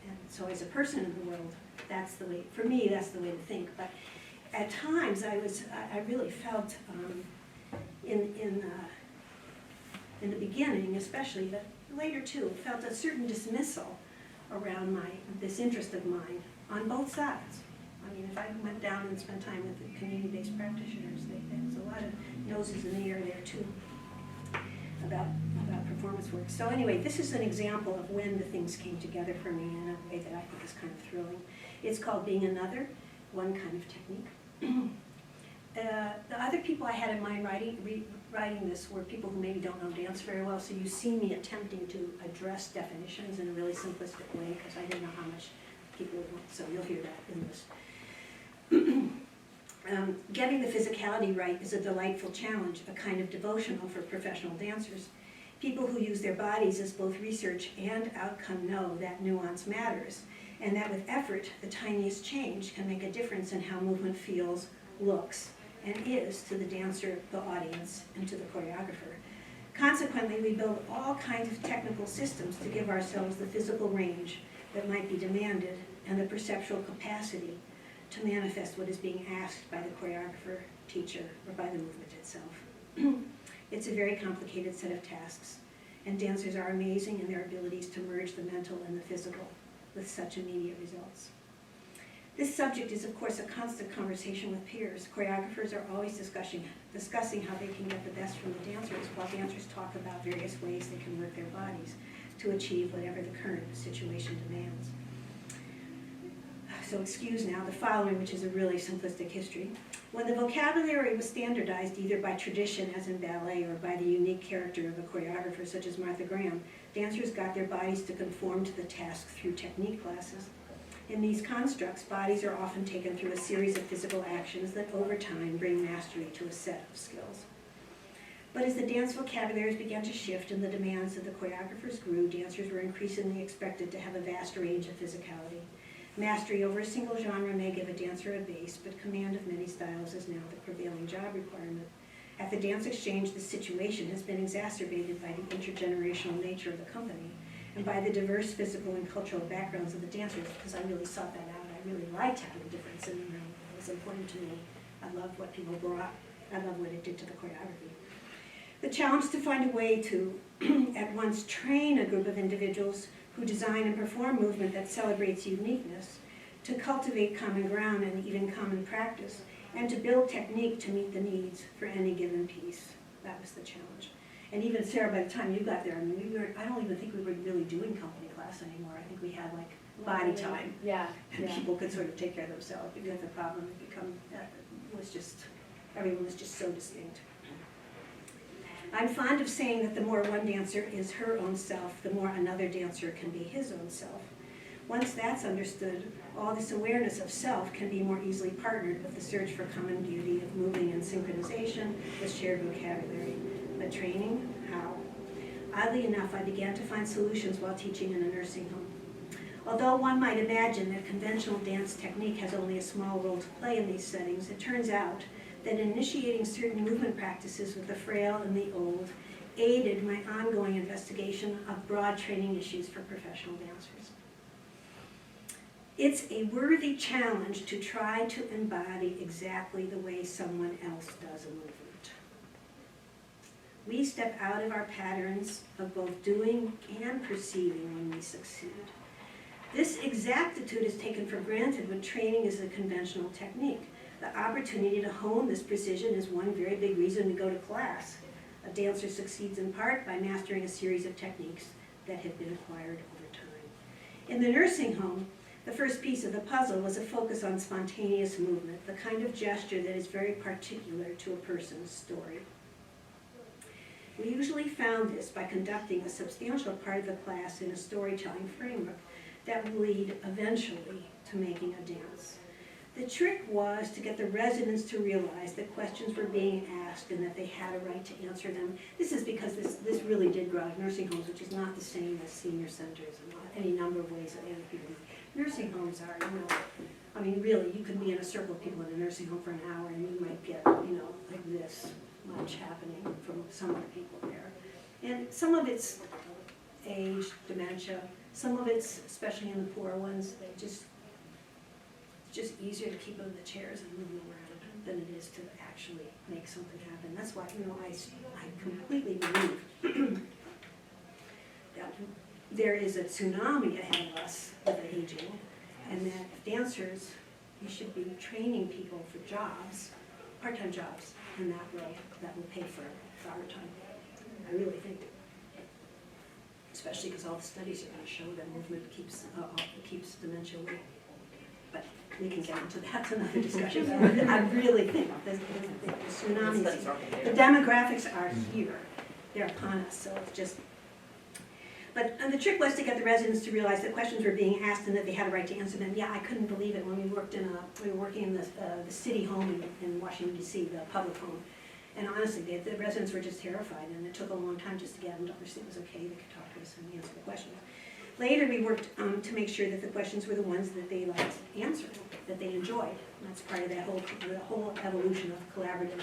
And so as a person in the world, that's the way, for me, that's the way to think. But at times, I really felt in the beginning, especially, but later too, felt a certain dismissal around this interest of mine on both sides. I mean, if I went down and spent time with the community-based practitioners, there's a lot of noses in the air there too about performance work. So anyway, this is an example of when the things came together for me in a way that I think is kind of thrilling. It's called Being Another, one kind of technique. The other people I had in mind writing this were people who maybe don't know dance very well, so you see me attempting to address definitions in a really simplistic way because I didn't know how much people would want, so you'll hear that in this. Getting the physicality right is a delightful challenge, a kind of devotional for professional dancers. People who use their bodies as both research and outcome know that nuance matters, and that with effort, the tiniest change can make a difference in how movement feels, looks, and is to the dancer, the audience, and to the choreographer. Consequently, we build all kinds of technical systems to give ourselves the physical range that might be demanded and the perceptual capacity to manifest what is being asked by the choreographer, teacher, or by the movement itself. It's a very complicated set of tasks, and dancers are amazing in their abilities to merge the mental and the physical with such immediate results. This subject is, of course, a constant conversation with peers. Choreographers are always discussing how they can get the best from the dancers, while dancers talk about various ways they can work their bodies to achieve whatever the current situation demands. So excuse now the following, which is a really simplistic history. When the vocabulary was standardized either by tradition, as in ballet, or by the unique character of a choreographer such as Martha Graham, dancers got their bodies to conform to the task through technique classes. In these constructs, bodies are often taken through a series of physical actions that over time bring mastery to a set of skills. But as the dance vocabularies began to shift and the demands of the choreographers grew, dancers were increasingly expected to have a vast range of physicality. Mastery over a single genre may give a dancer a base, but command of many styles is now the prevailing job requirement. At the Dance Exchange, the situation has been exacerbated by the intergenerational nature of the company and by the diverse physical and cultural backgrounds of the dancers, because I really sought that out. I really liked having a difference in the room. It was important to me. I loved what people brought. I loved what it did to the choreography. The challenge to find a way to at once train a group of individuals who design and perform movement that celebrates uniqueness, to cultivate common ground and even common practice, and to build technique to meet the needs for any given piece. That was the challenge. And even Sarah, by the time you got there, I mean, I don't even think we were really doing company class anymore. I think we had like body time. Yeah. And people could sort of take care of themselves, because the problem had become, was just, everyone was just so distinct. I'm fond of saying that the more one dancer is her own self, the more another dancer can be his own self. Once that's understood, all this awareness of self can be more easily partnered with the search for common beauty of moving and synchronization with shared vocabulary. But training? How? Oddly enough, I began to find solutions while teaching in a nursing home. Although one might imagine that conventional dance technique has only a small role to play in these settings, it turns out that initiating certain movement practices with the frail and the old aided my ongoing investigation of broad training issues for professional dancers. It's a worthy challenge to try to embody exactly the way someone else does a movement. We step out of our patterns of both doing and perceiving when we succeed. This exactitude is taken for granted when training is a conventional technique. The opportunity to hone this precision is one very big reason we go to class. A dancer succeeds in part by mastering a series of techniques that have been acquired over time. In the nursing home, the first piece of the puzzle was a focus on spontaneous movement, the kind of gesture that is very particular to a person's story. We usually found this by conducting a substantial part of the class in a storytelling framework that would lead eventually to making a dance. The trick was to get the residents to realize that questions were being asked and that they had a right to answer them. This is because this really did grow out of nursing homes, which is not the same as senior centers and any number of ways that people. Nursing homes are, I mean, really, you can be in a circle of people in a nursing home for an hour and you might get, like this much happening from some of the people there. And some of it's age, dementia, some of it's, especially in the poor ones, it's just easier to keep them in the chairs and move them around than it is to actually make something happen. That's why, I completely believe that there is a tsunami ahead of us with aging, and that if dancers, you should be training people for jobs, part-time jobs, and that will pay for overtime. I really think. Especially because all the studies are going to show that movement keeps dementia away. But we can get into that another discussion. I really think the tsunami, the demographics are here. They're upon us, so it's just. But the trick was to get the residents to realize that questions were being asked and that they had a right to answer them. Yeah, I couldn't believe it when we were working in the city home in Washington D.C., the public home. And honestly, the residents were just terrified, and it took a long time just to get them to understand it was okay, they could talk to us and answer the questions. Later, we worked to make sure that the questions were the ones that they liked answering, that they enjoyed. And that's part of that whole evolution of collaborative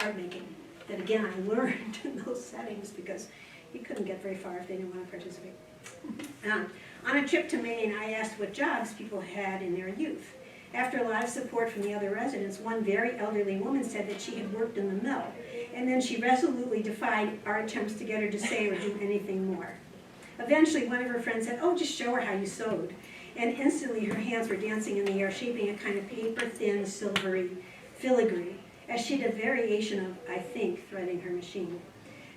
art making. That again, I learned in those settings because you couldn't get very far if they didn't want to participate. On a trip to Maine, I asked what jobs people had in their youth. After a lot of support from the other residents, one very elderly woman said that she had worked in the mill, and then she resolutely defied our attempts to get her to say or do anything more. Eventually, one of her friends said, "Oh, just show her how you sewed." And instantly her hands were dancing in the air, shaping a kind of paper-thin, silvery filigree, as she did a variation of, I think, threading her machine.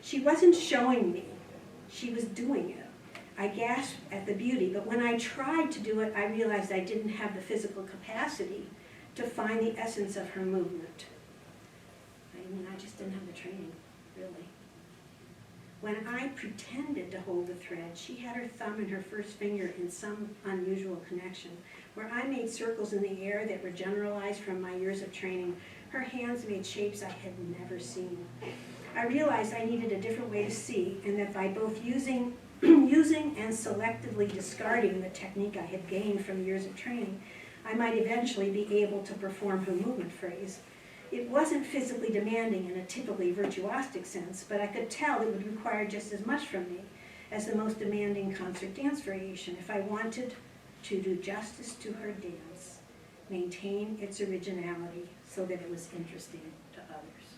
She wasn't showing me, she was doing it. I gasped at the beauty, but when I tried to do it, I realized I didn't have the physical capacity to find the essence of her movement. I just didn't have the training, really. When I pretended to hold the thread, she had her thumb and her first finger in some unusual connection. Where I made circles in the air that were generalized from my years of training, her hands made shapes I had never seen. I realized I needed a different way to see, and that by both using and selectively discarding the technique I had gained from years of training, I might eventually be able to perform her movement phrase. It wasn't physically demanding in a typically virtuosic sense, but I could tell it would require just as much from me as the most demanding concert dance variation if I wanted to do justice to her dance, maintain its originality so that it was interesting to others.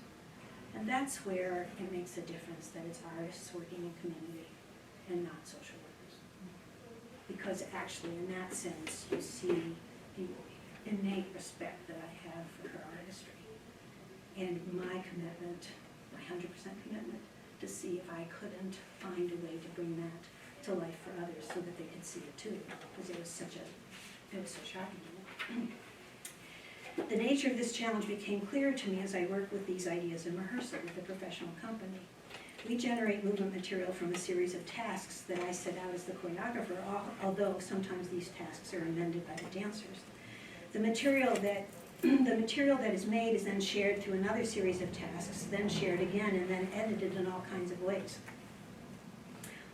And that's where it makes a difference that it's artists working in community and not social workers. Because actually, in that sense, you see the innate respect that I have for her artistry and my commitment, my 100% commitment, to see if I couldn't find a way to bring that to life for others so that they could see it too, because it was so shocking. The nature of this challenge became clear to me as I worked with these ideas in rehearsal with a professional company. We generate movement material from a series of tasks that I set out as the choreographer, although sometimes these tasks are amended by the dancers. The material that is made is then shared through another series of tasks, then shared again, and then edited in all kinds of ways.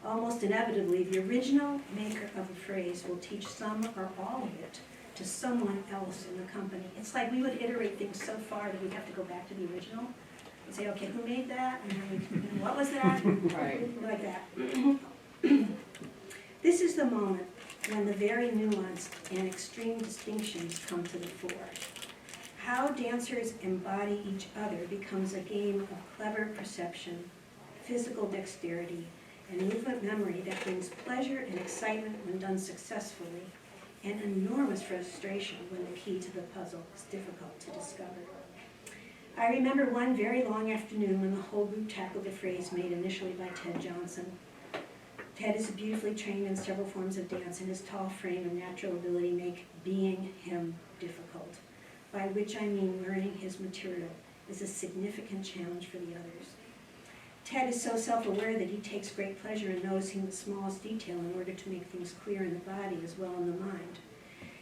Almost inevitably, the original maker of a phrase will teach some or all of it to someone else in the company. It's like we would iterate things so far that we'd have to go back to the original and say, okay, who made that? And what was that? Right. Like that. This is the moment when the very nuanced and extreme distinctions come to the fore. How dancers embody each other becomes a game of clever perception, physical dexterity, and movement memory that brings pleasure and excitement when done successfully, and enormous frustration when the key to the puzzle is difficult to discover. I remember one very long afternoon when the whole group tackled the phrase made initially by Ted Johnson. Ted is beautifully trained in several forms of dance, and his tall frame and natural ability make being him difficult, by which I mean learning his material is a significant challenge for the others. Ted is so self-aware that he takes great pleasure in noticing the smallest detail in order to make things clear in the body as well in the mind.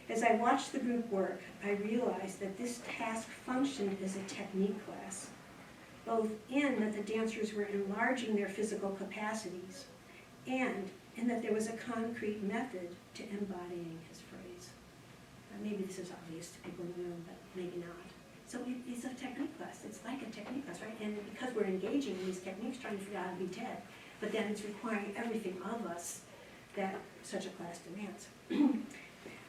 As I watched the group work, I realized that this task functioned as a technique class, both in that the dancers were enlarging their physical capacities and in that there was a concrete method to embodying his phrase. Maybe this is obvious to people in the room, but maybe not. So it's a technique class. It's like a technique class, right? And because we're engaging in these techniques, trying to figure out how to be Ted, but then it's requiring everything of us that such a class demands.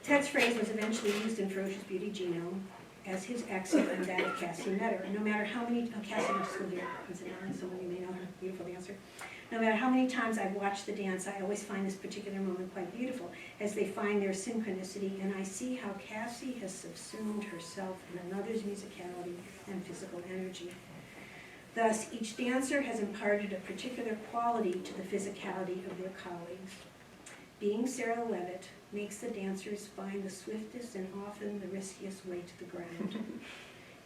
Ted's phrase was eventually used in Ferocious Beauty Genome, as his exit and that of Cassie Metter. No matter how many, Cassie went to school here in Cincinnati, some of you may know her, beautiful dancer. No matter how many times I've watched the dance, I always find this particular moment quite beautiful as they find their synchronicity, and I see how Cassie has subsumed herself in another's musicality and physical energy. Thus, each dancer has imparted a particular quality to the physicality of their colleagues. Being Sarah Levitt makes the dancers find the swiftest and often the riskiest way to the ground.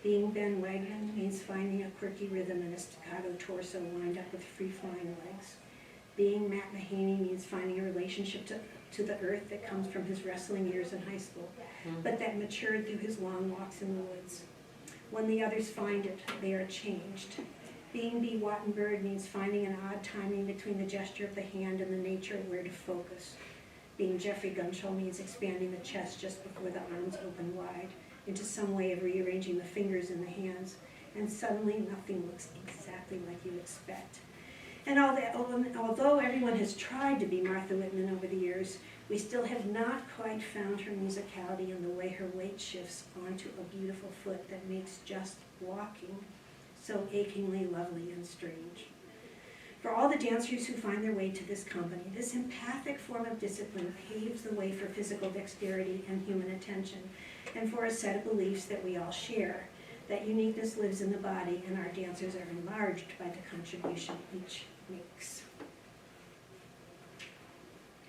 Being Ben Wagner means finding a quirky rhythm and a staccato torso lined up with free-flying legs. Being Matt Mahaney means finding a relationship to the earth that comes from his wrestling years in high school, but that matured through his long walks in the woods. When the others find it, they are changed. Being B. Wattenberg means finding an odd timing between the gesture of the hand and the nature of where to focus. Being Jeffrey Gunshall means expanding the chest just before the arms open wide into some way of rearranging the fingers in the hands, and suddenly nothing looks exactly like you expect. And although everyone has tried to be Martha Whitman over the years, we still have not quite found her musicality in the way her weight shifts onto a beautiful foot that makes just walking so achingly lovely and strange. For all the dancers who find their way to this company, this empathic form of discipline paves the way for physical dexterity and human attention, and for a set of beliefs that we all share, that uniqueness lives in the body and our dancers are enlarged by the contribution each makes.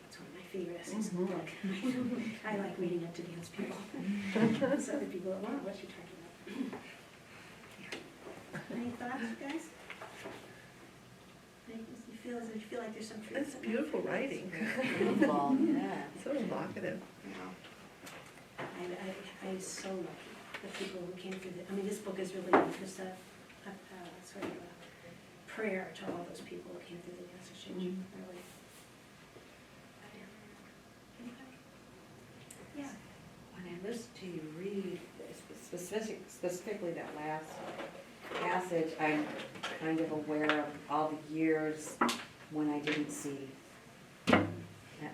That's one of my favorite essays in the book. I like reading it to dance people. So other people go, wow, what's she talking about? Any thoughts, guys? You feel like there's some truth? It's beautiful writing. Beautiful, yeah. So evocative. I'm so lucky, the people who came through this book is really just a sort of a prayer to all those people who came through the dance exchange, really. Yeah. When I listened to you read, specifically that last passage, I'm kind of aware of all the years when I didn't see. And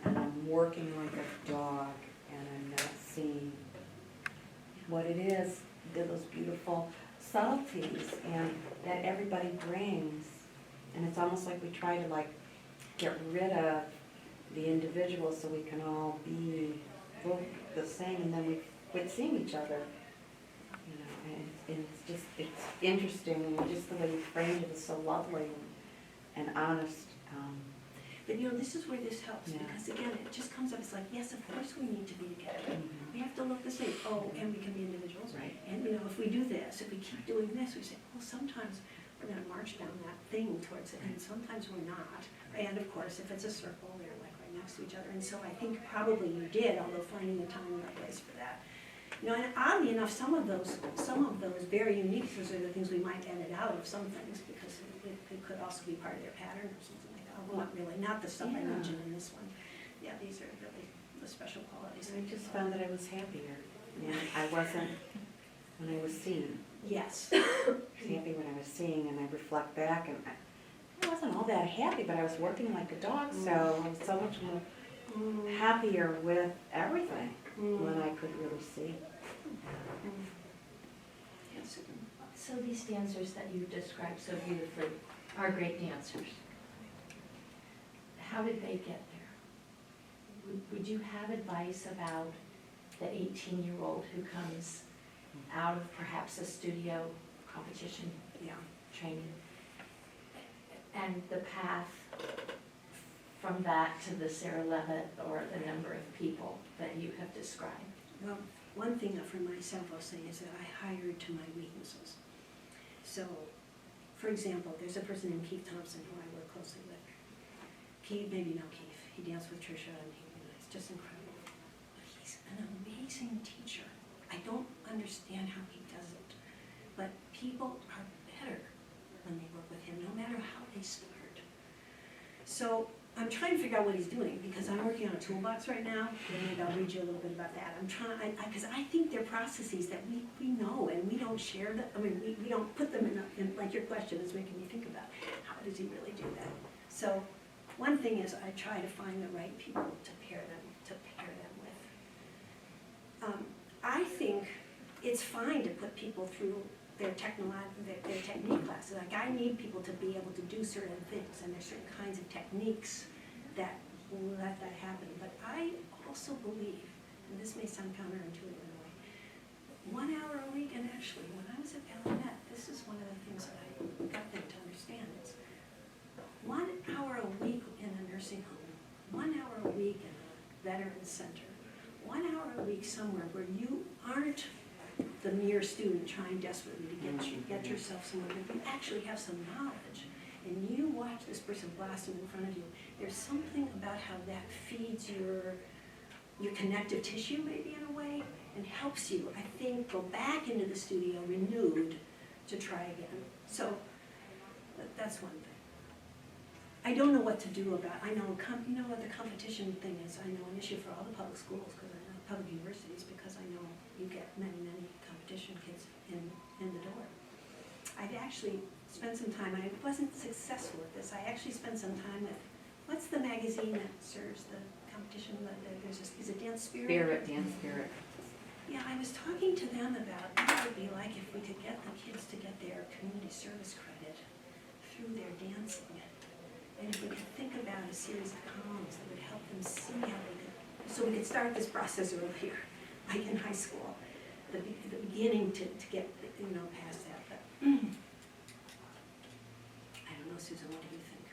I'm working like a dog, and I'm not seeing what it is, those beautiful subtleties and that everybody brings. And it's almost like we try to get rid of the individual so we can all be both the same, and then we quit seeing each other. You know, and it's interesting, and just the way you framed it is so lovely and honest. But this is where this helps, because again, it just comes up, it's like, yes, of course we need to be together. We have to look the same. Oh, and we can be individuals. Right. And if we do this, if we keep doing this, we say, well, sometimes we're gonna march down that thing towards it, and sometimes we're not. And of course, if it's a circle, we're like right next to each other. And so I think probably you did, although finding the time and the place for that. And oddly enough, some of those very uniquenesses are the things we might edit out of some things, because it could also be part of their pattern or something like that. Well, not really, not the stuff I mentioned in this one. Yeah, these are really the special qualities. I just found that I was happier. And I wasn't when I was seeing. Yes. I was happy when I was seeing, and I reflect back, and I wasn't all that happy, but I was working like a dog, so I was so much more happier with everything when I could really see. Yes. So these dancers that you described so beautifully are great dancers. How did they get there? Would you have advice about the 18-year-old who comes out of perhaps a studio competition training, and the path from that to the Sarah Levitt or the number of people that you have described? Well, one thing for myself I'll say is that I hired to my weaknesses. So, for example, there's a person named Keith Thompson who I work closely with. Keith, maybe you know Keith. He danced with Trisha, and he's just incredible. But he's an amazing teacher. I don't understand how he does it, but people are better when they work with him, no matter how they start. So I'm trying to figure out what he's doing, because I'm working on a toolbox right now, and maybe I'll read you a little bit about that. I'm trying, because I think they're processes that we know, and we don't share them. I mean, we don't put them in, like your question is making me think about, how does he really do that? So one thing is I try to find the right people to pair them with. I think it's fine to put people through their technique classes. Like, I need people to be able to do certain things, and there's certain kinds of techniques that let that happen. But I also believe, and this may sound counterintuitive in a way, 1 hour a week, and actually, when I was at Ballinet, this is one of the things that I got them to understand is 1 hour a week in a nursing home, 1 hour a week in a veterans center, 1 hour a week somewhere where you aren't the mere student trying desperately to get yourself somewhere, but you actually have some knowledge, and you watch this person blasting in front of you. There's something about how that feeds your connective tissue, maybe in a way, and helps you, I think, go back into the studio renewed to try again. So that's one thing. I don't know what to do about, you know what the competition thing is. I know an issue for all the public schools, because I know public universities, because I know you get many, many competition kids in the door. I've actually spent some time, I wasn't successful at this, I actually spent some time with, what's the magazine that serves the competition, is it Dance Spirit? Dance Spirit. Yeah, I was talking to them about what it would be like if we could get the kids to get their community service credit through their dancing. And if we could think about a series of columns that would help them see how they could, so we could start this process earlier, like in high school, the beginning to get, past that. But I don't know, Susan, what do you think?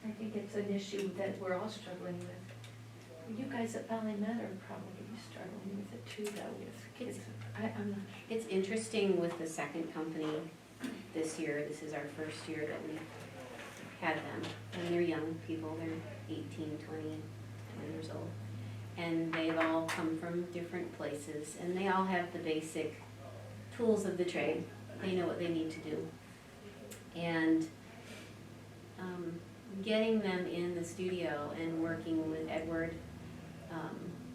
I think it's an issue that we're all struggling with. You guys at Ballinet are probably struggling with it too, though, with kids. I'm not sure. It's interesting with the second company this year. This is our first year that we've had them. And they're young people. They're 18, 20 years old. And they've all come from different places. And they all have the basic tools of the trade. They know what they need to do. And getting them in the studio and working with Edward,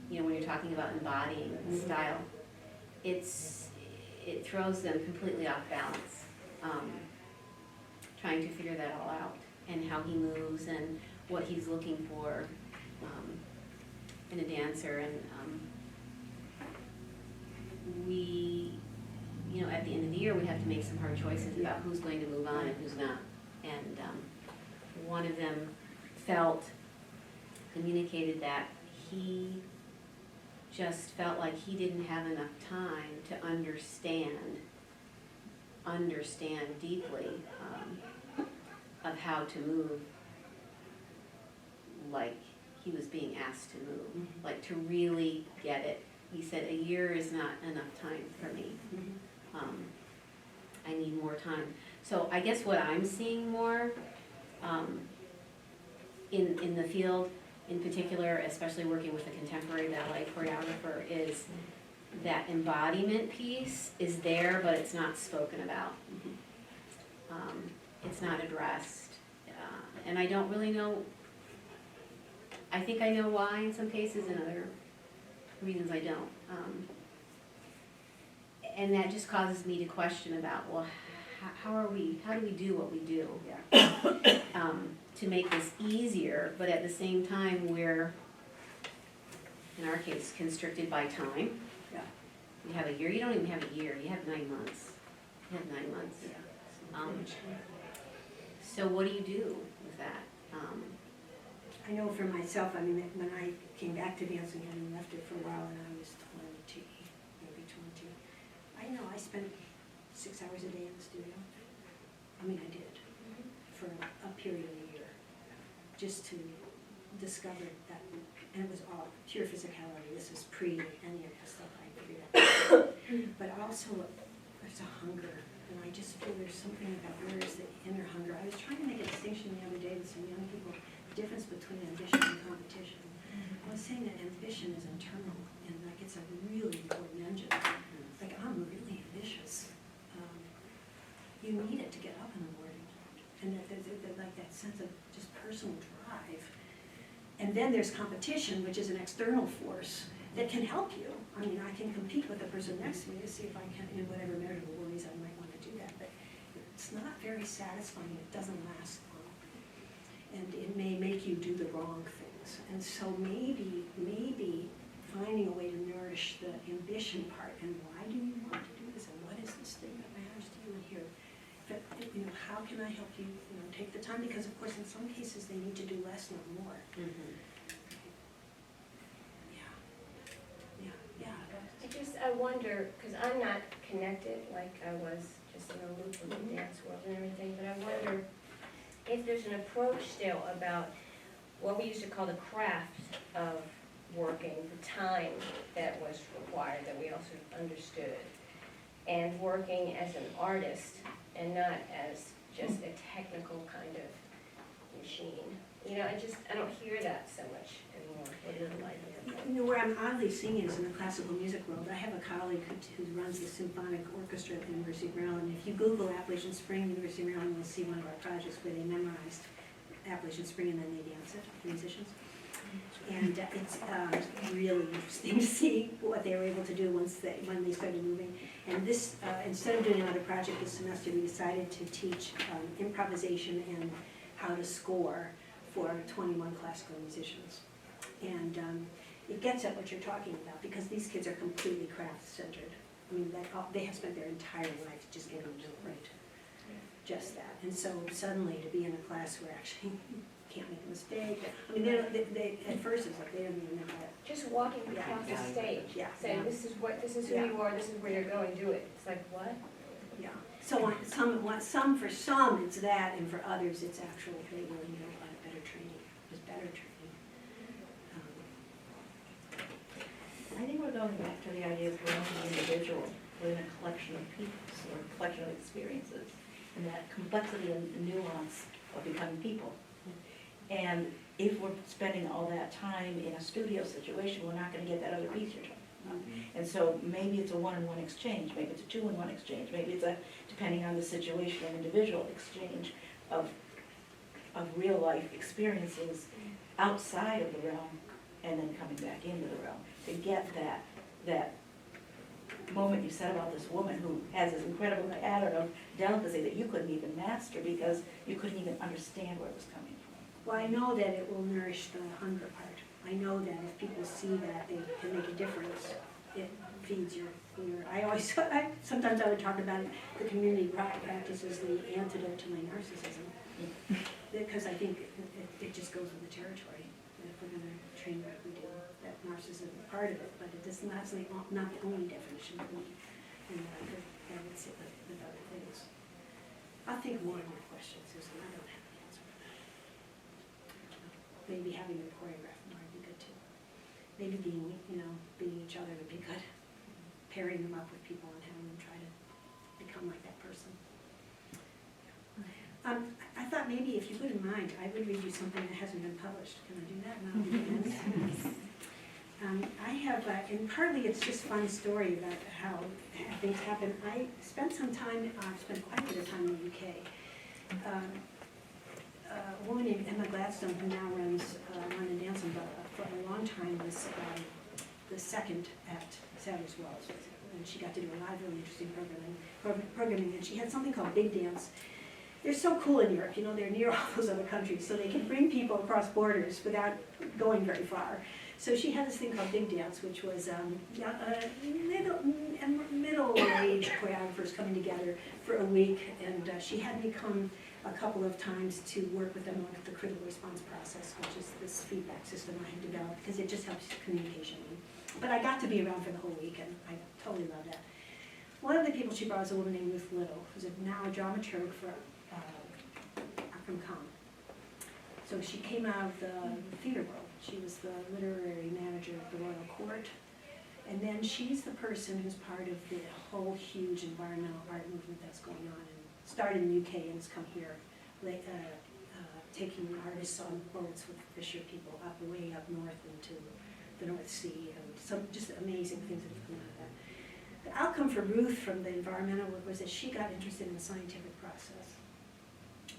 when you're talking about embodying style, it throws them completely off balance, trying to figure that all out, and how he moves and what he's looking for in a dancer. And we, at the end of the year, we have to make some hard choices about who's going to move on and who's not. And one of them communicated that he just felt like he didn't have enough time to understand deeply of how to move like he was being asked to move, like to really get it. He said, a year is not enough time for me. I need more time. So I guess what I'm seeing more in the field, in particular, especially working with a contemporary ballet choreographer, is that embodiment piece is there, but it's not spoken about. It's not addressed. And I don't really know, I think I know why in some cases, and other reasons I don't. And that just causes me to question about, well, how do we do what we do? To make this easier, but at the same time, we're, in our case, constricted by time. Yeah. You have a year, you don't even have a year, you have 9 months. You have 9 months. So what do you do with that? I know for myself, when I came back to dancing and left it for a while, and I was 20, maybe 22, I know I spent 6 hours a day in the studio. I did, for a period of a year, just to discover that, and it was all pure physicality. This was pre any of the stuff I figured out. But also, there's a hunger, and I just feel there's something about where is the inner hunger. I was trying to make a distinction the other day with some young people, the difference between ambition and competition. I was saying that ambition is internal, and like it's a really important engine. Like, I'm really ambitious. You need it to get up in the morning, and that there's like that sense of just personal drive. And then there's competition, which is an external force that can help you. I can compete with the person next to me to see if I can, in whatever measurable ways I might want to do that, but it's not very satisfying. It doesn't last long, and it may make you do the wrong things. And so maybe finding a way to nourish the ambition part, and why do you want to do this, and what is this thing that matters to you in here? But, how can I help you, take the time, because of course in some cases they need to do less, not more. I wonder, because I'm not connected like I was just in a loop of the dance world and everything, but I wonder if there's an approach still about what we used to call the craft of working, the time that was required, that we also understood, and working as an artist and not as just a technical kind of machine. I don't hear that so much anymore. What is it like? Where I'm oddly seeing is in the classical music world. I have a colleague who runs the symphonic orchestra at the University of Maryland. If you Google Appalachian Spring, University of Maryland, you'll see one of our projects where they memorized Appalachian Spring and then they dance it, the musicians. And it's really interesting to see what they were able to do when they started moving. And this, instead of doing another project this semester, we decided to teach improvisation and how to score for 21 classical musicians. And it gets at what you're talking about, because these kids are completely craft-centered. I mean, they have spent their entire life just getting to do it right. Just that. And so suddenly to be in a class where actually you can't make a mistake. I mean, they at first it's like they don't even know how to. Just walking across the stage, saying, this is who you are, this is where you're going, do it. It's like, what? Yeah. So for some it's that, and for others it's actually they really need a lot of better training. Just better training. I think we're going back to the idea of growing an individual within a collection of people, or a collection of experiences, and that complexity and nuance of becoming people. And if we're spending all that time in a studio situation, we're not gonna get that other piece you're talking about. And so maybe it's a one-on-one exchange, maybe it's a two-on-one exchange, maybe it's a, depending on the situation, an individual exchange of real life experiences outside of the realm and then coming back into the realm to get that moment you said about this woman who has this incredible pattern of delicacy that you couldn't even master because you couldn't even understand where it was coming from. Well, I know that it will nourish the hunger part. I know that if people see that they can make a difference, it feeds your sometimes I would talk about the community practice as the antidote to my narcissism. Because I think it just goes with the territory. And if we're gonna train what we do, that narcissism is part of it, but it does not the only definition of me. And I would sit with other things. I'll think more and more questions, Susan. I don't have the answer for that. Maybe having a choreograph more would be good too. Maybe being each other would be good. Pairing them up with people and having them try to become like that person. I thought maybe if you wouldn't mind, I would read you something that hasn't been published. Can I do that now? I have, and partly it's just fun story about how things happen. I spent some time, I've spent quite a bit of time in the UK. A woman named Emma Gladstone, who now runs London Dance Umbrella, for a long time was the second at Sadler's Wells. And she got to do a lot of really interesting programming. And she had something called Big Dance. They're so cool in Europe, they're near all those other countries, so they can bring people across borders without going very far. So she had this thing called Big Dance, which was middle-aged choreographers coming together for a week, and she had me come a couple of times to work with them on the critical response process, which is this feedback system I had developed, because it just helps communication. But I got to be around for the whole week, and I totally loved that. One of the people she brought was a woman named Ruth Little, who's now a dramaturg from Cannes. So she came out of the theater world. She was the literary manager of the Royal Court. And then she's the person who's part of the whole huge environmental art movement that's going on. And started in the UK and has come here, taking artists on boats with fisher people way up north into the North Sea. And some just amazing things that have come out of that. The outcome for Ruth from the environmental work was that she got interested in the scientific process.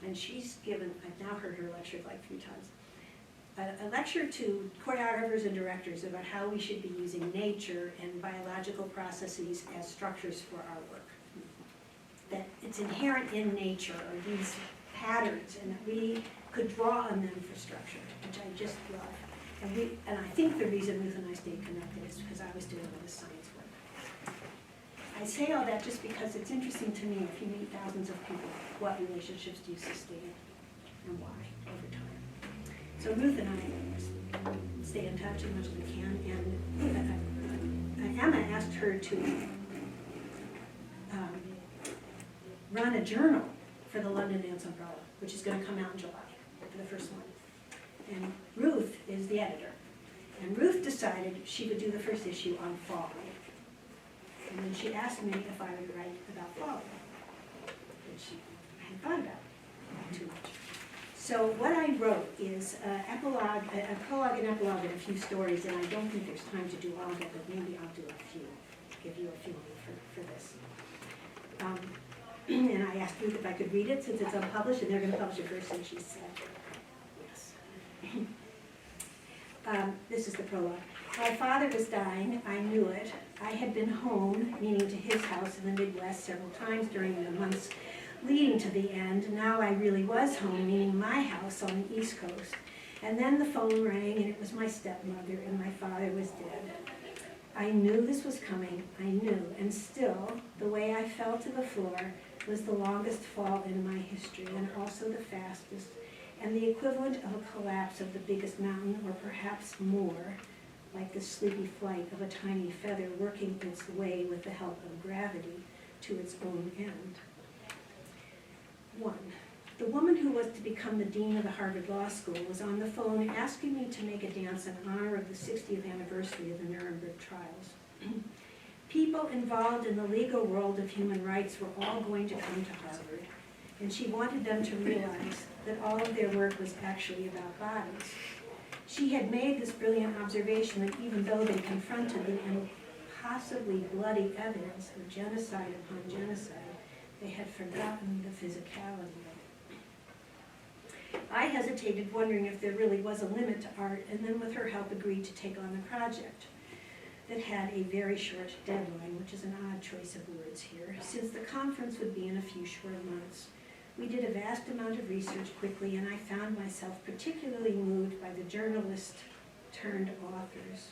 And she's given, I've now heard her lecture like 3 times, a lecture to choreographers and directors about how we should be using nature and biological processes as structures for our work. That it's inherent in nature, or these patterns, and that we could draw on them for structure, which I just love. And I think the reason Ruth and I stayed connected is because I was doing all this science work. I say all that just because it's interesting to me, if you meet thousands of people, what relationships do you sustain and why over time? So Ruth and I stay in touch as much as we can, and Emma asked her to run a journal for the London Dance Umbrella, which is going to come out in July for the first one. And Ruth is the editor. And Ruth decided she would do the first issue on fall. And then she asked me if I would write about fall, which I hadn't thought about too much. So what I wrote is a prologue and epilogue and a few stories, and I don't think there's time to do all of it, but maybe I'll do a few, give you a few for this. And I asked Ruth if I could read it since it's unpublished, and they're going to publish it first, and she said yes. This is the prologue. My father was dying, I knew it. I had been home, meaning to his house in the Midwest several times during the months leading to the end. Now I really was home, meaning my house on the East Coast. And then the phone rang, and it was my stepmother, and my father was dead. I knew this was coming, I knew, and still, the way I fell to the floor was the longest fall in my history, and also the fastest, and the equivalent of a collapse of the biggest mountain, or perhaps more, like the sleepy flight of a tiny feather working its way with the help of gravity to its own end. 1. The woman who was to become the dean of the Harvard Law School was on the phone asking me to make a dance in honor of the 60th anniversary of the Nuremberg trials. People involved in the legal world of human rights were all going to come to Harvard, and she wanted them to realize that all of their work was actually about bodies. She had made this brilliant observation that even though they confronted the impossibly bloody evidence of genocide upon genocide, they had forgotten the physicality of it. I hesitated, wondering if there really was a limit to art, and then with her help agreed to take on the project that had a very short deadline, which is an odd choice of words here, since the conference would be in a few short months. We did a vast amount of research quickly, and I found myself particularly moved by the journalists turned authors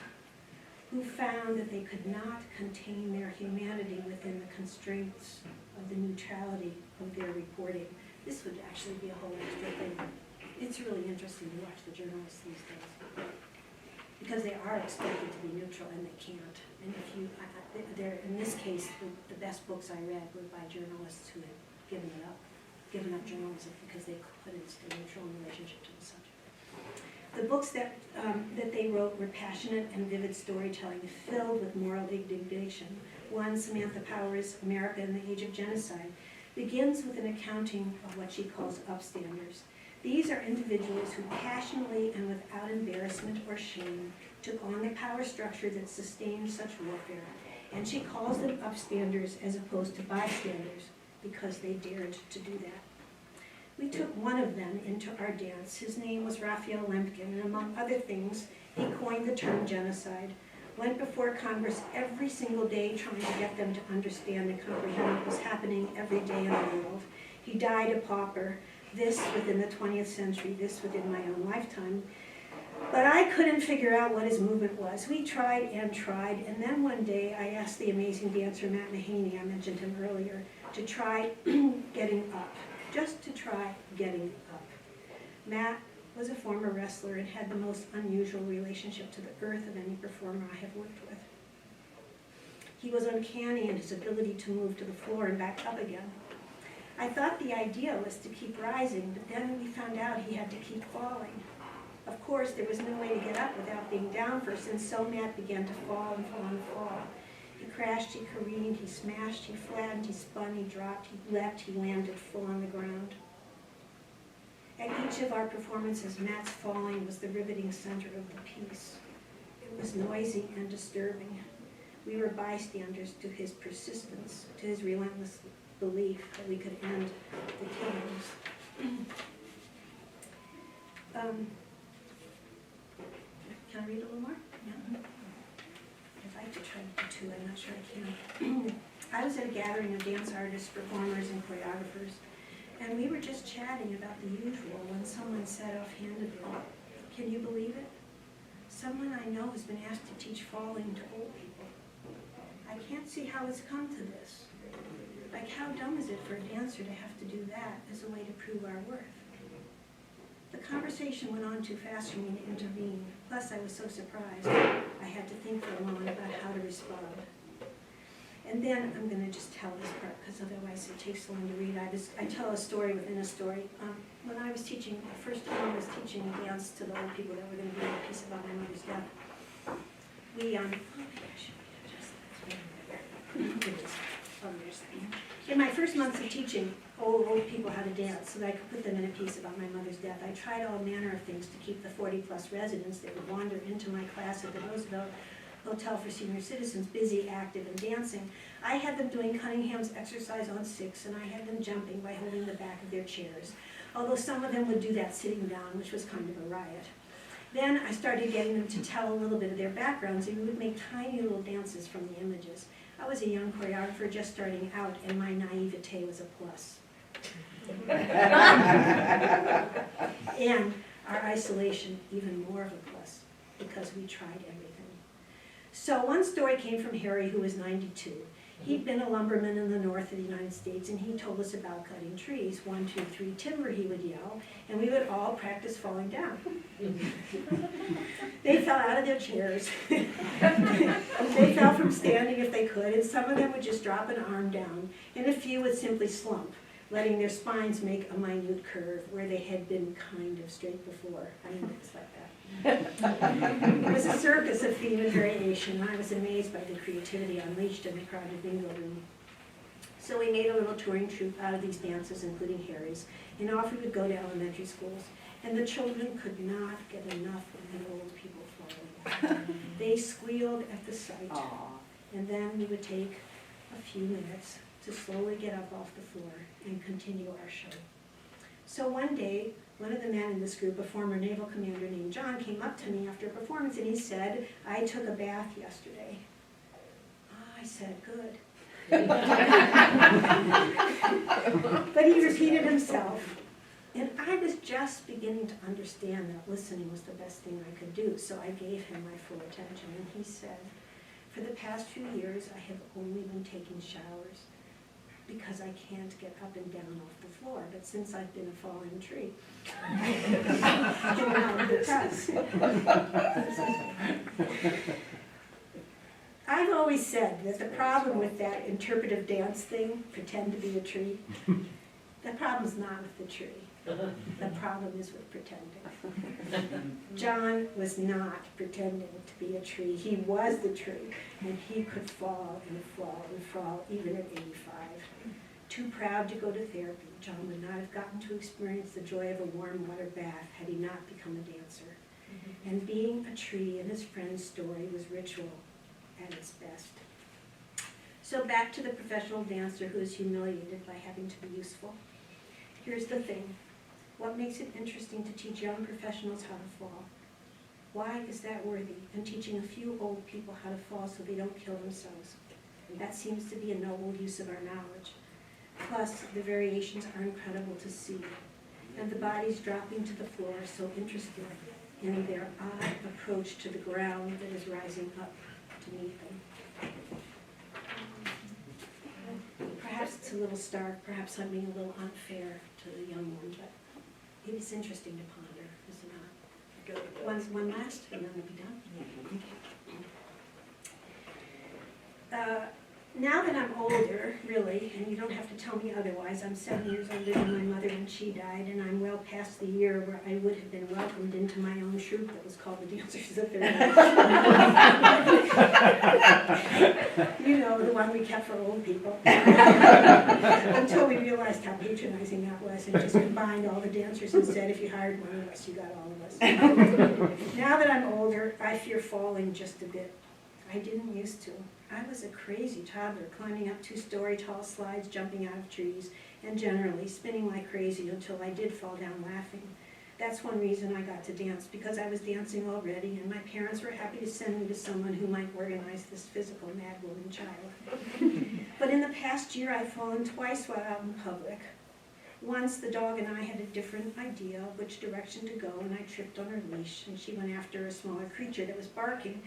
who found that they could not contain their humanity within the constraints of the neutrality of their reporting. This would actually be a whole extra thing. It's really interesting to watch the journalists these days, because they are expected to be neutral and they can't. And if you, in this case, the best books I read were by journalists who had given up journalism because they couldn't stay neutral in relationship to the subject. The books that they wrote were passionate and vivid storytelling filled with moral indignation. One, Samantha Power's America in the Age of Genocide, begins with an accounting of what she calls upstanders. These are individuals who passionately and without embarrassment or shame took on the power structure that sustained such warfare, and she calls them upstanders as opposed to bystanders because they dared to do that. We took one of them into our dance. His name was Raphael Lemkin, and among other things, he coined the term genocide, went before Congress every single day trying to get them to understand and comprehend what was happening every day in the world. He died a pauper, this within the 20th century, this within my own lifetime. But I couldn't figure out what his movement was. We tried, and then one day I asked the amazing dancer Matt Mahaney, I mentioned him earlier, to try getting up, just to try getting up. Matt was a former wrestler and had the most unusual relationship to the earth of any performer I have worked with. He was uncanny in his ability to move to the floor and back up again. I thought the idea was to keep rising, but then we found out he had to keep falling. Of course, there was no way to get up without being down first, and so Matt began to fall and fall and fall. He crashed, he careened, he smashed, he flattened, he spun, he dropped, he leapt, he landed full on the ground. At each of our performances, Matt's falling was the riveting center of the piece. It was noisy and disturbing. We were bystanders to his persistence, to his relentless belief that we could end the killings. Can I read a little more? Yeah. I'd like to try to do two, I'm not sure I can. I was at a gathering of dance artists, performers, and choreographers, and we were just chatting about the usual when someone said offhandedly, "Can you believe it? someone I know has been asked to teach falling to old people. I can't see how it's come to this. Like, how dumb is it for a dancer to have to do that as a way to prove our worth? The conversation went on too fast for me to intervene. Plus, I was so surprised, I had to think for a moment about how to respond. And then I'm going to just tell this part, because otherwise it takes so long to read. I tell a story within a story. When I was teaching, the first time I was teaching a dance to the old people that were going to be a piece about my mother's death, we, in my first months of teaching old people how to dance so that I could put them in a piece about my mother's death, I tried all manner of things to keep the 40-plus residents that would wander into my class at the Roosevelt Hotel for Senior Citizens busy, active, and dancing. I had them doing Cunningham's exercise on 6, and I had them jumping by holding the back of their chairs, although some of them would do that sitting down, which was kind of a riot. Then I started getting them to tell a little bit of their backgrounds, and we would make tiny little dances from the images. I was a young choreographer just starting out, and my naivete was a plus. And our isolation, even more of a plus, because we tried everything. So one story came from Harry, who was 92. He'd been a lumberman in the north of the United States, and he told us about cutting trees. 1, 2, 3, timber, he would yell, and we would all practice falling down. They fell out of their chairs. They fell from standing if they could, and some of them would just drop an arm down, and a few would simply slump, letting their spines make a minute curve where they had been kind of straight before. I mean, it's like that. It was a circus of theme and variation, and I was amazed by the creativity unleashed in the crowded bingo room. So we made a little touring troupe out of these dances, including Harry's, and off we would go to elementary schools. And the children could not get enough of the old people falling. They squealed at the sight. Aww. And then we would take a few minutes to slowly get up off the floor and continue our show. So one day, one of the men in this group, a former naval commander named John, came up to me after a performance and he said, "I took a bath yesterday." I said, "Good." But he repeated himself. And I was just beginning to understand that listening was the best thing I could do, so I gave him my full attention. And he said, "For the past few years, I have only been taking showers because I can't get up and down off the floor. But since I've been a falling tree, I've always said that the problem with that interpretive dance thing, pretend to be a tree, the problem's not with the tree. The problem is with pretending. John was not pretending to be a tree. He was the tree, and he could fall and fall and fall, even at 85. Too proud to go to therapy, John would not have gotten to experience the joy of a warm water bath had he not become a dancer. And being a tree in his friend's story was ritual at its best. So back to the professional dancer who is humiliated by having to be useful. Here's the thing. What makes it interesting to teach young professionals how to fall? Why is that worthy? And teaching a few old people how to fall so they don't kill themselves. And that seems to be a noble use of our knowledge. Plus, the variations are incredible to see. And the bodies dropping to the floor are so interesting in their odd approach to the ground that is rising up to meet them. Perhaps it's a little stark, perhaps I'm being a little unfair to the young one, but it is interesting to ponder, is it not? One last, and then we'll be done. Okay. Now that I'm older, really, and you don't have to tell me otherwise, I'm 7 years older than my mother when she died, and I'm well past the year where I would have been welcomed into my own troupe that was called the Dancers of Third. You know, the one we kept for old people. Until we realized how patronizing that was and just combined all the dancers and said, if you hired one of us, you got all of us. Now that I'm older, I fear falling just a bit. I didn't used to. I was a crazy toddler, climbing up 2-story tall slides, jumping out of trees, and generally spinning like crazy until I did fall down laughing. That's one reason I got to dance, because I was dancing already, and my parents were happy to send me to someone who might organize this physical madwoman child. But in the past year, I've fallen twice while out in public. Once the dog and I had a different idea of which direction to go, and I tripped on her leash, and she went after a smaller creature that was barking.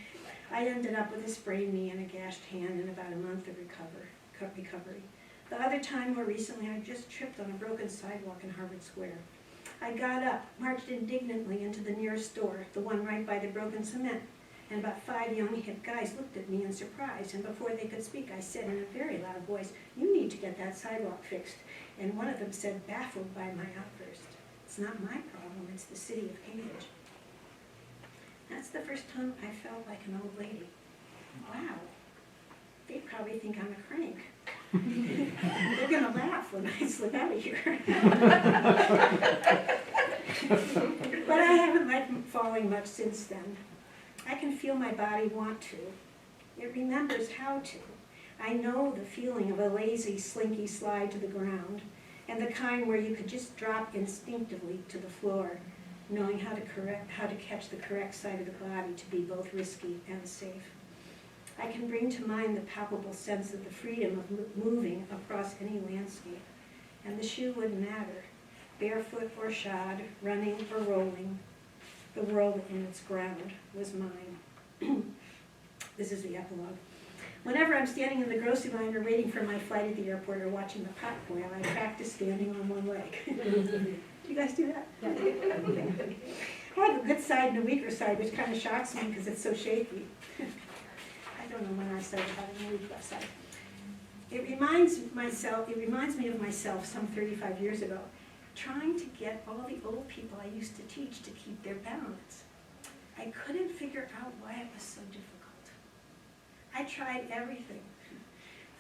I ended up with a sprained knee and a gashed hand and about a month of recovery. The other time, more recently, I just tripped on a broken sidewalk in Harvard Square. I got up, marched indignantly into the nearest store, the one right by the broken cement, and about 5 young hip guys looked at me in surprise, and before they could speak, I said in a very loud voice, "You need to get that sidewalk fixed." And one of them said, baffled by my outburst, "It's not my problem, it's the city of Cambridge." That's the first time I felt like an old lady. Wow, they probably think I'm a crank. They're gonna laugh when I slip out of here. But I haven't liked falling much since then. I can feel my body want to. It remembers how to. I know the feeling of a lazy, slinky slide to the ground, and the kind where you could just drop instinctively to the floor, knowing how to catch the correct side of the body to be both risky and safe. I can bring to mind the palpable sense of the freedom of moving across any landscape, and the shoe wouldn't matter, barefoot or shod, running or rolling. The world in its ground was mine. This is the epilogue. Whenever I'm standing in the grocery line or waiting for my flight at the airport or watching the pot boil, I practice standing on one leg. Do you guys do that? I have a good side and a weaker side, which kind of shocks me because it's so shaky. I don't know when I started having a weak left side. It reminds me of myself some 35 years ago, trying to get all the old people I used to teach to keep their balance. I couldn't figure out why it was so difficult. I tried everything.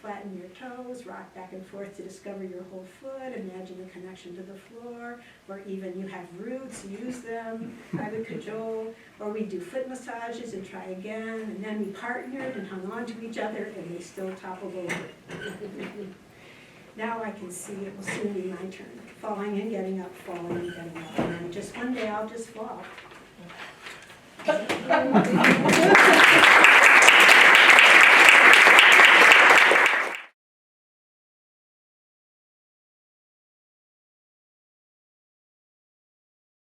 Flatten your toes, rock back and forth to discover your whole foot, imagine the connection to the floor, or even you have roots, use them. I would cajole, or we'd do foot massages and try again, and then we partnered and hung on to each other, and they still toppled over. Now I can see it will soon be my turn, falling and getting up, falling and getting up, and then just one day I'll just fall.